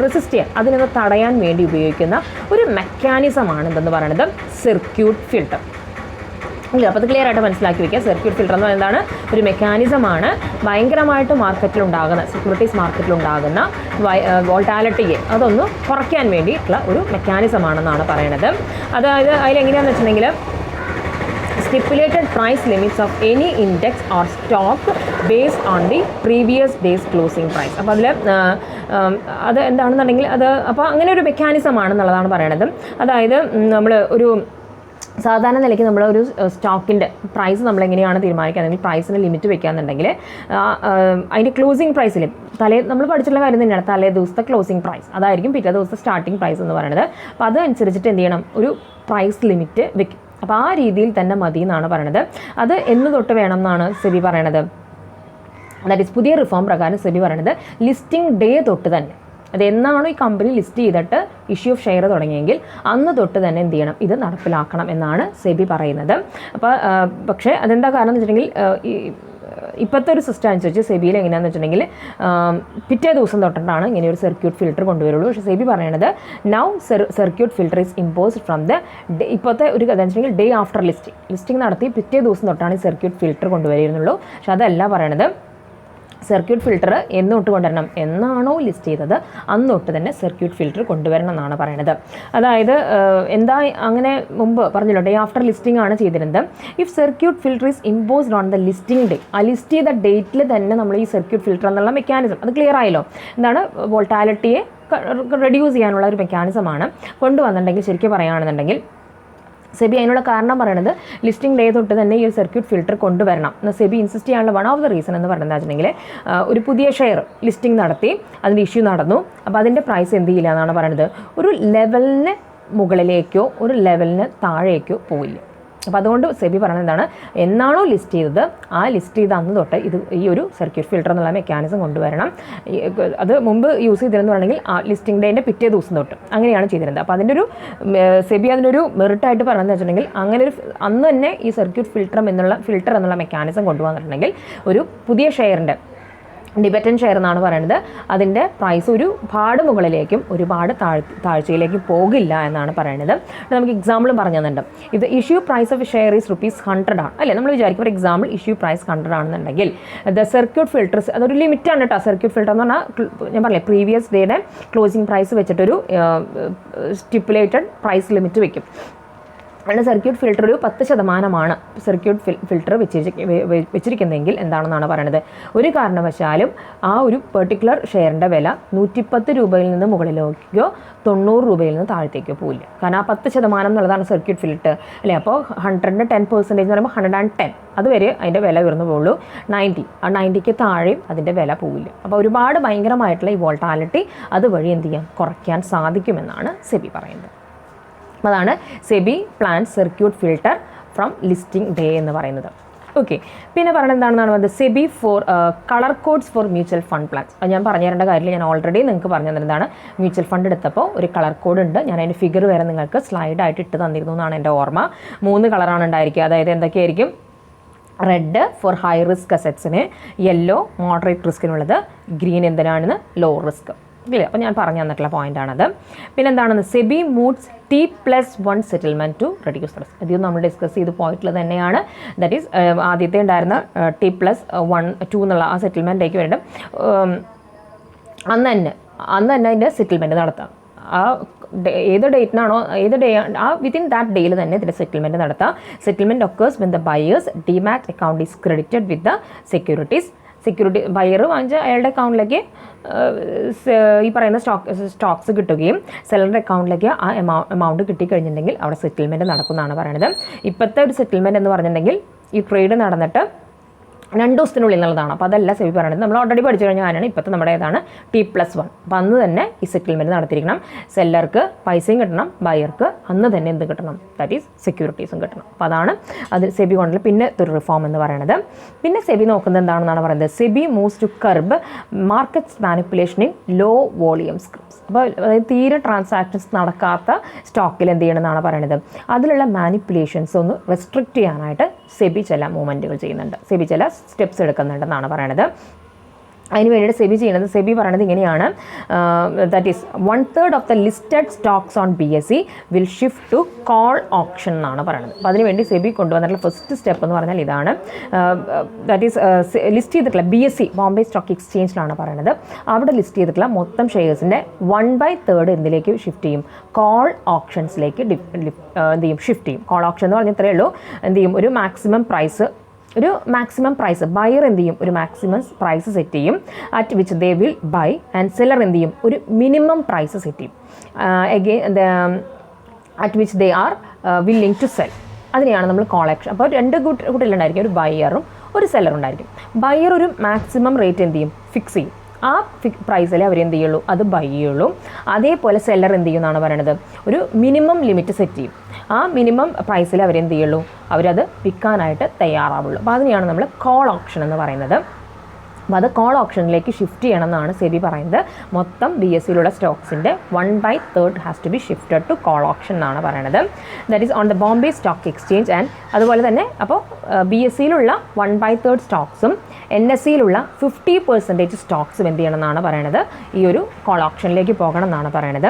റെസിസ്റ്റ് ചെയ്യാൻ, അതിനൊന്ന് തടയാൻ വേണ്ടി ഉപയോഗിക്കുന്ന ഒരു മെക്കാനിസമാണ് എന്തെന്ന് പറയുന്നത് സർക്യൂട്ട് ഫിൽട്ടർ. ഇല്ല, അപ്പോൾ അത് ക്ലിയർ ആയിട്ട് മനസ്സിലാക്കി വയ്ക്കുക. സർക്യൂട്ട് ഫിൽട്ടർ എന്ന് പറയുന്നതാണ് ഒരു മെക്കാനിസമാണ് ഭയങ്കരമായിട്ട് മാർക്കറ്റിലുണ്ടാകുന്ന സെക്യൂരിറ്റീസ് മാർക്കറ്റിലുണ്ടാകുന്ന വോൾട്ടാലിറ്റിയെ അതൊന്ന് കുറയ്ക്കാൻ വേണ്ടിയിട്ടുള്ള ഒരു മെക്കാനിസമാണെന്നാണ് പറയുന്നത്. അതായത് അതിലെങ്ങനെയാണെന്ന് വെച്ചിട്ടുണ്ടെങ്കിൽ stipulated price limits of any index or stock based on the previous day's closing price. അപ്പോൾ അതിൽ അത് എന്താണെന്നുണ്ടെങ്കിൽ അത് അപ്പോൾ അങ്ങനെ ഒരു മെക്കാനിസം ആണെന്നുള്ളതാണ് പറയണത്. അതായത് നമ്മൾ ഒരു സാധാരണ നിലയ്ക്ക് നമ്മൾ ഒരു സ്റ്റോക്കിൻ്റെ പ്രൈസ് നമ്മളെങ്ങനെയാണ് തീരുമാനിക്കുക, അല്ലെങ്കിൽ പ്രൈസിന് ലിമിറ്റ് വെക്കുകയെന്നുണ്ടെങ്കിൽ അതിൻ്റെ ക്ലോസിങ് പ്രൈസിൽ നമ്മൾ പഠിച്ചിട്ടുള്ള കാര്യം തന്നെയാണ്, തലേ ദിവസത്തെ ക്ലോസിങ് പ്രൈസ് അതായിരിക്കും പിറ്റേ ദിവസത്തെ സ്റ്റാർട്ടിംഗ് പ്രൈസ് എന്ന് പറയുന്നത്. അപ്പോൾ അതനുസരിച്ചിട്ട് എന്ത് ചെയ്യണം, ഒരു പ്രൈസ് ലിമിറ്റ് വെക്കും. അപ്പോൾ ആ രീതിയിൽ തന്നെ മതി എന്നാണ് പറയണത്. അത് എന്ന് തൊട്ട് വേണം എന്നാണ് സെബി പറയണത്. ദാറ്റ് ഈസ് പുതിയ റിഫോം പ്രകാരം സെബി പറയണത് ലിസ്റ്റിംഗ് ഡേ തൊട്ട് തന്നെ, അത് എന്നാണോ ഈ കമ്പനി ലിസ്റ്റ് ചെയ്തിട്ട് ഇഷ്യൂ ഓഫ് ഷെയർ തുടങ്ങിയെങ്കിൽ അന്ന് തൊട്ട് തന്നെ എന്ത് ചെയ്യണം, ഇത് നടപ്പിലാക്കണം എന്നാണ് സെബി പറയുന്നത്. അപ്പോൾ പക്ഷേ അതെന്താ കാരണം എന്ന് വെച്ചിട്ടുണ്ടെങ്കിൽ ഇപ്പോഴത്തെ ഒരു സിസ്റ്റം അനുസരിച്ച് സെബിയിൽ എങ്ങനെയാണെന്ന് വെച്ചിട്ടുണ്ടെങ്കിൽ പിറ്റേ ദിവസം തൊട്ടിട്ടാണ് ഇങ്ങനെ ഒരു സർക്യൂട്ട് ഫിൽറ്റർ കൊണ്ടുവരുള്ളൂ. പക്ഷേ സെബി പറയണത് now circuit filter is imposed from the ഇപ്പോഴത്തെ ഒരു കഥ വെച്ചിട്ടുണ്ടെങ്കിൽ ഡേ ആഫ്റ്റർ ലിസ്റ്റിംഗ് നടത്തി പിറ്റേ ദിവസം തൊട്ടാണ് ഈ സർക്യൂട്ട് ഫിൽറ്റർ കൊണ്ടുവരുന്നുള്ളൂ. പക്ഷെ അതല്ല പറയണത്, സർക്യൂട്ട് ഫിൽറ്റർ എന്ന് തൊട്ട് കൊണ്ടുവരണം, എന്നാണോ ലിസ്റ്റ് ചെയ്തത് അന്ന് തൊട്ട് തന്നെ സർക്യൂട്ട് ഫിൽറ്റർ കൊണ്ടുവരണം എന്നാണ് പറയുന്നത്. അതായത് എന്താ അങ്ങനെ മുമ്പ് പറഞ്ഞല്ലോ, ഡേ ആഫ്റ്റർ ലിസ്റ്റിംഗ് ആണ് ചെയ്തിരുന്നത്. If circuit filter is imposed on the listing day, ആ ലിസ്റ്റ് ചെയ്ത ഡേറ്റിൽ തന്നെ നമ്മൾ ഈ സർക്യൂട്ട് ഫിൽറ്റർ എന്നുള്ള മെക്കാനിസം, അത് ക്ലിയർ ആയല്ലോ, എന്താണ് വോൾട്ടാലിറ്റിയെ റെഡ്യൂസ് ചെയ്യാനുള്ള ഒരു മെക്കാനിസമാണ് കൊണ്ടുവന്നിട്ടുണ്ടെങ്കിൽ. ശരിക്കും പറയുകയാണെന്നുണ്ടെങ്കിൽ സെബി അതിനുള്ള കാരണം പറയുന്നത് ലിസ്റ്റിംഗ് ഡേ തൊട്ട് തന്നെ ഈ ഒരു സർക്യൂട്ട് ഫിൽറ്റർ കൊണ്ടുവരണം എന്ന് സെബി ഇൻസിസ്റ്റ് ചെയ്യാനുള്ള വൺ ഓഫ് ദ റീസൺ എന്ന് പറയുന്നത് വെച്ചിട്ടുണ്ടെങ്കിൽ ഒരു പുതിയ ഷെയർ ലിസ്റ്റിംഗ് നടത്തി, അതിൻ്റെ ഇഷ്യൂ നടന്നു. അപ്പോൾ അതിൻ്റെ പ്രൈസ് എന്ത് ചെയ്യില്ല എന്നാണ് പറയുന്നത്, ഒരു ലെവലിന് മുകളിലേക്കോ ഒരു ലെവലിന് താഴേക്കോ പോയില്ല. അപ്പോൾ അതുകൊണ്ട് സെബി പറയുന്നത് എന്താണ്, എന്നാണോ ലിസ്റ്റ് ചെയ്തത് ആ ലിസ്റ്റ് ചെയ്ത അന്ന് തൊട്ട് ഈ ഒരു സർക്യൂട്ട് ഫിൽറ്റർ എന്നുള്ള മെക്കാനിസം കൊണ്ടുവരണം. അത് മുമ്പ് യൂസ് ചെയ്തിരുന്നു പറഞ്ഞെങ്കിൽ ആ ലിസ്റ്റിംഗ് ഡേൻ്റെ പിറ്റേ ദിവസം തൊട്ട് അങ്ങനെയാണ് ചെയ്തിരുന്നത്. അപ്പോൾ അതിൻ്റെ ഒരു സെബി അതിനൊരു മെറിറ്റായിട്ട് പറയുന്നത് വെച്ചിട്ടുണ്ടെങ്കിൽ അങ്ങനെ ഒരു അന്ന് തന്നെ ഈ സർക്യൂട്ട് ഫിൽറ്റർ എന്നുള്ള മെക്കാനിസം കൊണ്ടുവന്നിട്ടുണ്ടെങ്കിൽ ഒരു പുതിയ ഷെയറിൻ്റെ ഡിബറ്റൻറ്റ് ഷെയർ എന്നാണ് പറയുന്നത്, അതിൻ്റെ പ്രൈസ് ഒരുപാട് മുകളിലേക്കും ഒരുപാട് താഴ്ചയിലേക്കും പോകില്ല എന്നാണ് പറയുന്നത്. നമുക്ക് എക്സാമ്പിളും പറഞ്ഞു തന്നിട്ടുണ്ട്. ഇത് issue price of share is ₹100 ആണ് അല്ലേ. നമ്മൾ വിചാരിക്കും ഫോർ എക്സാമ്പിൾ ഇഷ്യൂ പ്രൈസ് 100 ആണെന്നുണ്ടെങ്കിൽ ദ സർക്യൂട്ട് ഫിൽറ്റേഴ്സ്, അതൊരു ലിമിറ്റാണ് കേട്ടോ. സർക്യൂട്ട് ഫിൽറ്റർ എന്ന് പറഞ്ഞാൽ ഞാൻ പറഞ്ഞില്ലേ പ്രീവിയസ് ഡേയുടെ ക്ലോസിംഗ് പ്രൈസ് വെച്ചിട്ടൊരു സ്റ്റിപ്പുലേറ്റഡ് പ്രൈസ് ലിമിറ്റ് വെക്കും. അതിൻ്റെ സർക്യൂട്ട് ഫിൽറ്റർ ഒരു 10% സർക്യൂട്ട് ഫിൽറ്റർ വെച്ചിരിക്കുന്നതെങ്കിൽ എന്താണെന്നാണ് പറയുന്നത്, ഒരു കാരണവശാലും ആ ഒരു പെർട്ടിക്കുലർ ഷെയറിൻ്റെ വില 110 രൂപയിൽ നിന്ന് മുകളിലേക്കോ 90 രൂപയിൽ നിന്ന് താഴത്തേക്കോ പോയില്ല. കാരണം ആ 10% എന്നുള്ളതാണ് സർക്യൂട്ട് ഫിൽറ്റർ അല്ലേ. അപ്പോൾ 100ൻ്റെ 10% എന്ന് പറയുമ്പോൾ 110 അതുവരെ അതിൻ്റെ വില ഉയർന്നു പോകുള്ളൂ. 90 ആ 90ക്ക് താഴെയും അതിൻ്റെ വില പോവില്ല. അപ്പോൾ ഒരുപാട് ഭയങ്കരമായിട്ടുള്ള ഈ വോൾട്ടാലിറ്റി അതുവഴി എന്ത് ചെയ്യാം, കുറയ്ക്കാൻ സാധിക്കുമെന്നാണ് സെബി പറയുന്നത്. അതാണ് SEBI plan circuit filter from listing day എന്ന് പറയുന്നത്. ഓക്കെ, പിന്നെ പറയുന്നത് എന്താണെന്നാണ് പറയുന്നത്, SEBI for colour codes for mutual fund plans. അത് ഞാൻ പറഞ്ഞു തരേണ്ട കാര്യമില്ല, ഞാൻ ഓൾറെഡി നിങ്ങൾക്ക് പറഞ്ഞു തന്നിരുന്നതാണ്. മ്യൂച്വൽ ഫണ്ട് എടുത്തപ്പോൾ ഒരു കളർ കോഡ് ഉണ്ട്, ഞാൻ അതിൻ്റെ ഫിഗർ വരെ നിങ്ങൾക്ക് സ്ലൈഡായിട്ട് ഇട്ട് തന്നിരുന്നു എന്നാണ് എൻ്റെ ഓർമ്മ. 3 കളറാണ് ഉണ്ടായിരിക്കുക. അതായത് എന്തൊക്കെയായിരിക്കും, റെഡ് ഫോർ ഹൈ റിസ്ക് അസറ്റ്സിന്, യെല്ലോ മോഡറേറ്റ് റിസ്കിനുള്ളത്, ഗ്രീൻ എന്തിനാണെന്ന് ലോ റിസ്ക് ഇല്ലേ. അപ്പോൾ ഞാൻ പറഞ്ഞു തന്നിട്ടുള്ള പോയിൻ്റാണത്. പിന്നെ എന്താണെന്ന് SEBI moves T+1 settlement to reduce risk. ഇതൊന്നും നമ്മൾ ഡിസ്കസ് ചെയ്ത് പോയിട്ടുള്ളത് തന്നെയാണ്. ദാറ്റ് ഈസ് ആദ്യത്തെ ഉണ്ടായിരുന്ന T+1 2 എന്നുള്ള ആ സെറ്റിൽമെൻറ്റിലേക്ക് വേണ്ടി അന്ന് തന്നെ അതിൻ്റെ സെറ്റിൽമെൻറ്റ് നടത്താം. ആ ഏത് ഡേറ്റിനാണോ ആ വിത്തിൻ ദാറ്റ് ഡേയിൽ തന്നെ ഇതിൻ്റെ സെറ്റിൽമെൻറ്റ് നടത്താം. Settlement occurs when the buyers demat account is credited with the securities. Buyer വാങ്ങിച്ച അയാളുടെ അക്കൗണ്ടിലേക്ക് ഈ പറയുന്ന സ്റ്റോക്സ് കിട്ടുകയും സെല്ലറുടെ അക്കൗണ്ടിലേക്ക് ആ എമൗണ്ട് കിട്ടിക്കഴിഞ്ഞിട്ടുണ്ടെങ്കിൽ അവിടെ സെറ്റിൽമെൻറ്റ് നടക്കുന്നതാണ് പറയുന്നത്. ഇപ്പോഴത്തെ ഒരു സെറ്റിൽമെൻറ്റ് എന്ന് പറഞ്ഞിട്ടുണ്ടെങ്കിൽ ഈ ട്രേഡ് നടന്നിട്ട് 2 ദിവസത്തിനുള്ളിൽ എന്നുള്ളതാണ്. അപ്പോൾ അതല്ല സെബി പറയുന്നത്, നമ്മൾ ഓൾറെഡി പഠിച്ചു കഴിഞ്ഞാൽ ആണ് ഇപ്പോഴത്തെ നമ്മുടെ ഏതാണ് T+1. അപ്പോൾ അന്ന് തന്നെ ഈ സെറ്റിൽമെൻറ്റ് നടത്തിയിരിക്കണം. സെല്ലർക്ക് പൈസയും കിട്ടണം, ബയർക്ക് അന്ന് തന്നെ എന്ത് കിട്ടണം, ദാറ്റ് ഈസ് സെക്യൂരിറ്റീസും കിട്ടണം. അപ്പോൾ അതാണ് അത് സെബി കൊണ്ടുള്ള പിന്നെ ഒരു റിഫോം എന്ന് പറയുന്നത്. പിന്നെ സെബി നോക്കുന്നത് എന്താണെന്നാണ് പറയുന്നത്, SEBI moves to curb markets manipulation in low volume scripts. അപ്പോൾ അതായത് തീരെ ട്രാൻസാക്ഷൻസ് നടക്കാത്ത സ്റ്റോക്കിൽ എന്ത് ചെയ്യണമെന്നാണ് പറയുന്നത്, അതിലുള്ള മാനിപ്പുലേഷൻസ് ഒന്ന് റെസ്ട്രിക്റ്റ് ചെയ്യാനായിട്ട് സെബി ചില മൂവ്മെൻറ്റുകൾ ചെയ്യുന്നുണ്ട്, സെബി ചില സ്റ്റെപ്സ് എടുക്കുന്നുണ്ടെന്നാണ് പറയുന്നത്. അതിന് വേണ്ടിയിട്ട് സെബി ചെയ്യുന്നത്, സെബി പറയുന്നത് ഇങ്ങനെയാണ്, that is 1/3 of the listed stocks on BSE will shift to call option എന്നാണ് പറയുന്നത്. അപ്പോൾ അതിനുവേണ്ടി സെബി കൊണ്ടുവന്നിട്ടുള്ള ഫസ്റ്റ് സ്റ്റെപ്പ് എന്ന് പറഞ്ഞാൽ ഇതാണ്. ദാറ്റ് ഈസ് ലിസ്റ്റ് ചെയ്തിട്ടുള്ള BSE ബോംബെ സ്റ്റോക്ക് എക്സ്ചേഞ്ചിലാണ് പറയുന്നത്. അവിടെ ലിസ്റ്റ് ചെയ്തിട്ടുള്ള മൊത്തം ഷെയർസിൻ്റെ 1/3 എന്തിലേക്ക് ഷിഫ്റ്റ് ചെയ്യും, കോൾ ഓപ്ഷൻസിലേക്ക് എന്ത് ചെയ്യും, ഷിഫ്റ്റ് ചെയ്യും. കോൾ ഓപ്ഷൻ എന്ന് പറഞ്ഞാൽ ഇത്രയേ ഉള്ളൂ, എന്ത് ചെയ്യും, ഒരു മാക്സിമം പ്രൈസ് ബയർ എന്ത് ചെയ്യും, ഒരു മാക്സിമം പ്രൈസ് സെറ്റ് ചെയ്യും, at which they will buy, and seller എന്ത് ചെയ്യും, ഒരു മിനിമം പ്രൈസ് സെറ്റ് ചെയ്യും, at which they are willing to sell. അതിനെയാണ് നമ്മൾ കോൾ ഓപ്ഷൻ. അപ്പോൾ 2 കൂട്ടത്തിലുണ്ടായിരിക്കും, ഒരു ബയറും ഒരു സെല്ലറും ഉണ്ടായിരിക്കും. ബയർ ഒരു മാക്സിമം റേറ്റ് എന്ത് ചെയ്യും, ഫിക്സ് ചെയ്യും, ആ പ്രൈസിൽ അവർ എന്ത് ചെയ്യുള്ളൂ, അത് ബൈ ചെയ്യുള്ളൂ. അതേപോലെ സെല്ലർ എന്ത് ചെയ്യും എന്നാണ് പറയുന്നത്, ഒരു മിനിമം ലിമിറ്റ് സെറ്റ് ചെയ്യും, ആ മിനിമം പ്രൈസിൽ അവരെന്ത് ചെയ്യുള്ളൂ, അവരത് വിൽക്കാനായിട്ട് തയ്യാറാവുള്ളൂ. അപ്പോൾ അതിനെയാണ് നമ്മൾ കോൾ ഓപ്ഷൻ എന്ന് പറയുന്നത്. അപ്പോൾ അത് കോൾ ഓപ്ഷനിലേക്ക് ഷിഫ്റ്റ് ചെയ്യണം എന്നാണ് സെബി പറയുന്നത്. മൊത്തം BSEയിലുള്ള സ്റ്റോക്സിൻ്റെ 1/3 has to be shifted to call option എന്നാണ് പറയുന്നത്. That is on the Bombay stock exchange. And അതുപോലെ തന്നെ അപ്പോൾ BSEയിലുള്ള 1/3 സ്റ്റോക്സും NSEയിലുള്ള 50% സ്റ്റോക്സും എന്ത് ചെയ്യണം എന്നാണ് പറയുന്നത്, ഈ ഒരു കോൾ ഓപ്ഷനിലേക്ക് പോകണം എന്നാണ് പറയുന്നത്.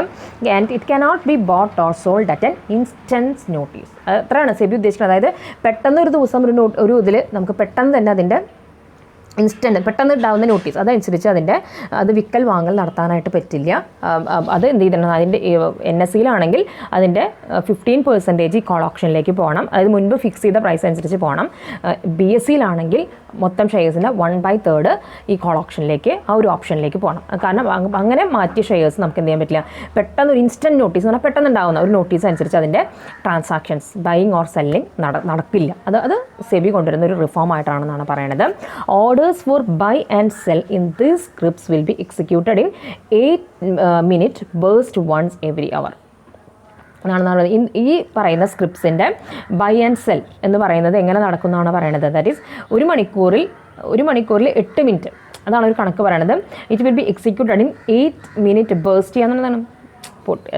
And it cannot be boat or sold at an instance notice. അത്രയാണ് സെബി ഉദ്ദേശിക്കുന്നത്. അതായത് പെട്ടെന്ന് ഒരു ദിവസം ഒരു ഇതിൽ നമുക്ക് പെട്ടെന്ന് തന്നെ അതിൻ്റെ പെട്ടെന്ന് ഉണ്ടാകുന്ന നോട്ടീസ് അതനുസരിച്ച് അത് വിക്കൽ വാങ്ങൽ നടത്താനായിട്ട് പറ്റില്ല. അത് എന്ത് ചെയ്തിട്ടുണ്ട്, അതിൻ്റെ NSEയിലാണെങ്കിൽ അതിൻ്റെ 15% ഈ കോൾ ഓപ്ഷനിലേക്ക് പോകണം. അതായത് മുൻപ് ഫിക്സ് ചെയ്ത പ്രൈസ് അനുസരിച്ച് പോകണം. BSEയിലാണെങ്കിൽ മൊത്തം ഷെയർസിൻ്റെ 1/3 ഈ കോൾ ഓപ്ഷനിലേക്ക്, ആ ഒരു ഓപ്ഷനിലേക്ക് പോകണം. കാരണം അങ്ങനെ മാറ്റിയ ഷെയർസ് നമുക്ക് എന്ത് ചെയ്യാൻ പറ്റില്ല, പെട്ടെന്ന് ഒരു ഇൻസ്റ്റൻറ്റ് നോട്ടീസ് എന്ന് പറഞ്ഞാൽ പെട്ടെന്ന് ഉണ്ടാകുന്ന ഒരു നോട്ടീസ് അനുസരിച്ച് അതിൻ്റെ ട്രാൻസാക്ഷൻസ് ബൈയിങ് ഓർ സെല്ലിംഗ് നടക്കില്ല. അത് സെബി കൊണ്ടുവരുന്ന ഒരു റിഫോം ആയിട്ടാണെന്നാണ് പറയുന്നത്. Orders for buy and sell in these scripts will be executed in 8-minute burst once every hour എന്നാണെന്നാണ് പറയുന്നത്. ഈ പറയുന്ന സ്ക്രിപ്റ്റ്സിൻ്റെ ബൈ ആൻഡ് സെൽ എന്ന് പറയുന്നത് എങ്ങനെ നടക്കുന്നതാണ് പറയുന്നത്. ദാറ്റ് ഈസ് ഒരു മണിക്കൂറിൽ 8 മിനിറ്റ്, അതാണ് ഒരു കണക്ക് പറയണത്. It will be executed in 8-minute burst ചെയ്യാന്നുള്ളതാണ്.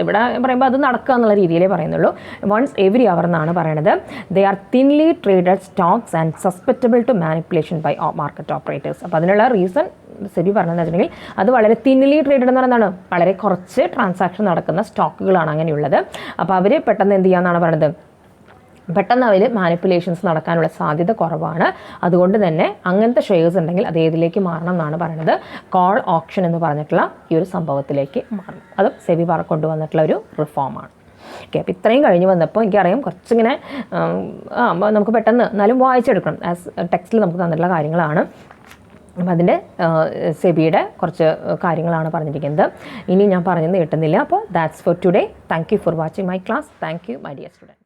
ഇവിടെ പറയുമ്പോൾ അത് നടക്കുക എന്നുള്ള രീതിയിലേ പറയുന്നുള്ളൂ. വൺസ് എവറി അവർ എന്നാണ് പറയുന്നത്. They are thinly traded stocks and susceptible to manipulation by market operators. അപ്പോൾ അതിനുള്ള റീസൺ സെബി പറഞ്ഞതെന്ന് വെച്ചിട്ടുണ്ടെങ്കിൽ അത് വളരെ തിൻലി ട്രേഡഡ് എന്ന് പറയുന്നതാണ്, വളരെ കുറച്ച് ട്രാൻസാക്ഷൻ നടക്കുന്ന സ്റ്റോക്കുകളാണ് അങ്ങനെയുള്ളത്. അപ്പോൾ അവർ പെട്ടെന്ന് എന്ത് ചെയ്യാമെന്നാണ് പറയുന്നത്, പെട്ടെന്ന് അതിൽ മാനിപ്പുലേഷൻസ് നടക്കാനുള്ള സാധ്യത കുറവാണ്. അതുകൊണ്ട് തന്നെ അങ്ങനത്തെ ഷെയർസ് ഉണ്ടെങ്കിൽ അത് ഏതിലേക്ക് മാറണം എന്നാണ് പറയുന്നത്, കോൾ ഓപ്ഷൻ എന്ന് പറഞ്ഞിട്ടുള്ള ഈ ഒരു സംഭവത്തിലേക്ക് മാറണം. അത് സെബി കൊണ്ടുവന്നിട്ടുള്ള ഒരു റിഫോമാണ്. ഓക്കെ, അപ്പോൾ ഇത്രയും കഴിഞ്ഞ് വന്നപ്പോൾ എനിക്കറിയാം കുറച്ചിങ്ങനെ നമുക്ക് പെട്ടെന്ന് എന്നാലും വായിച്ചെടുക്കണം. ടെക്സ്റ്റിൽ നമുക്ക് തന്നിട്ടുള്ള കാര്യങ്ങളാണ്. അപ്പം അതിൻ്റെ സെബിയുടെ കുറച്ച് കാര്യങ്ങളാണ് പറഞ്ഞിരിക്കുന്നത്. ഇനി ഞാൻ പറഞ്ഞത് കിട്ടുന്നില്ല. അപ്പോൾ that's for today. Thank you for watching my class. Thank you my dear student.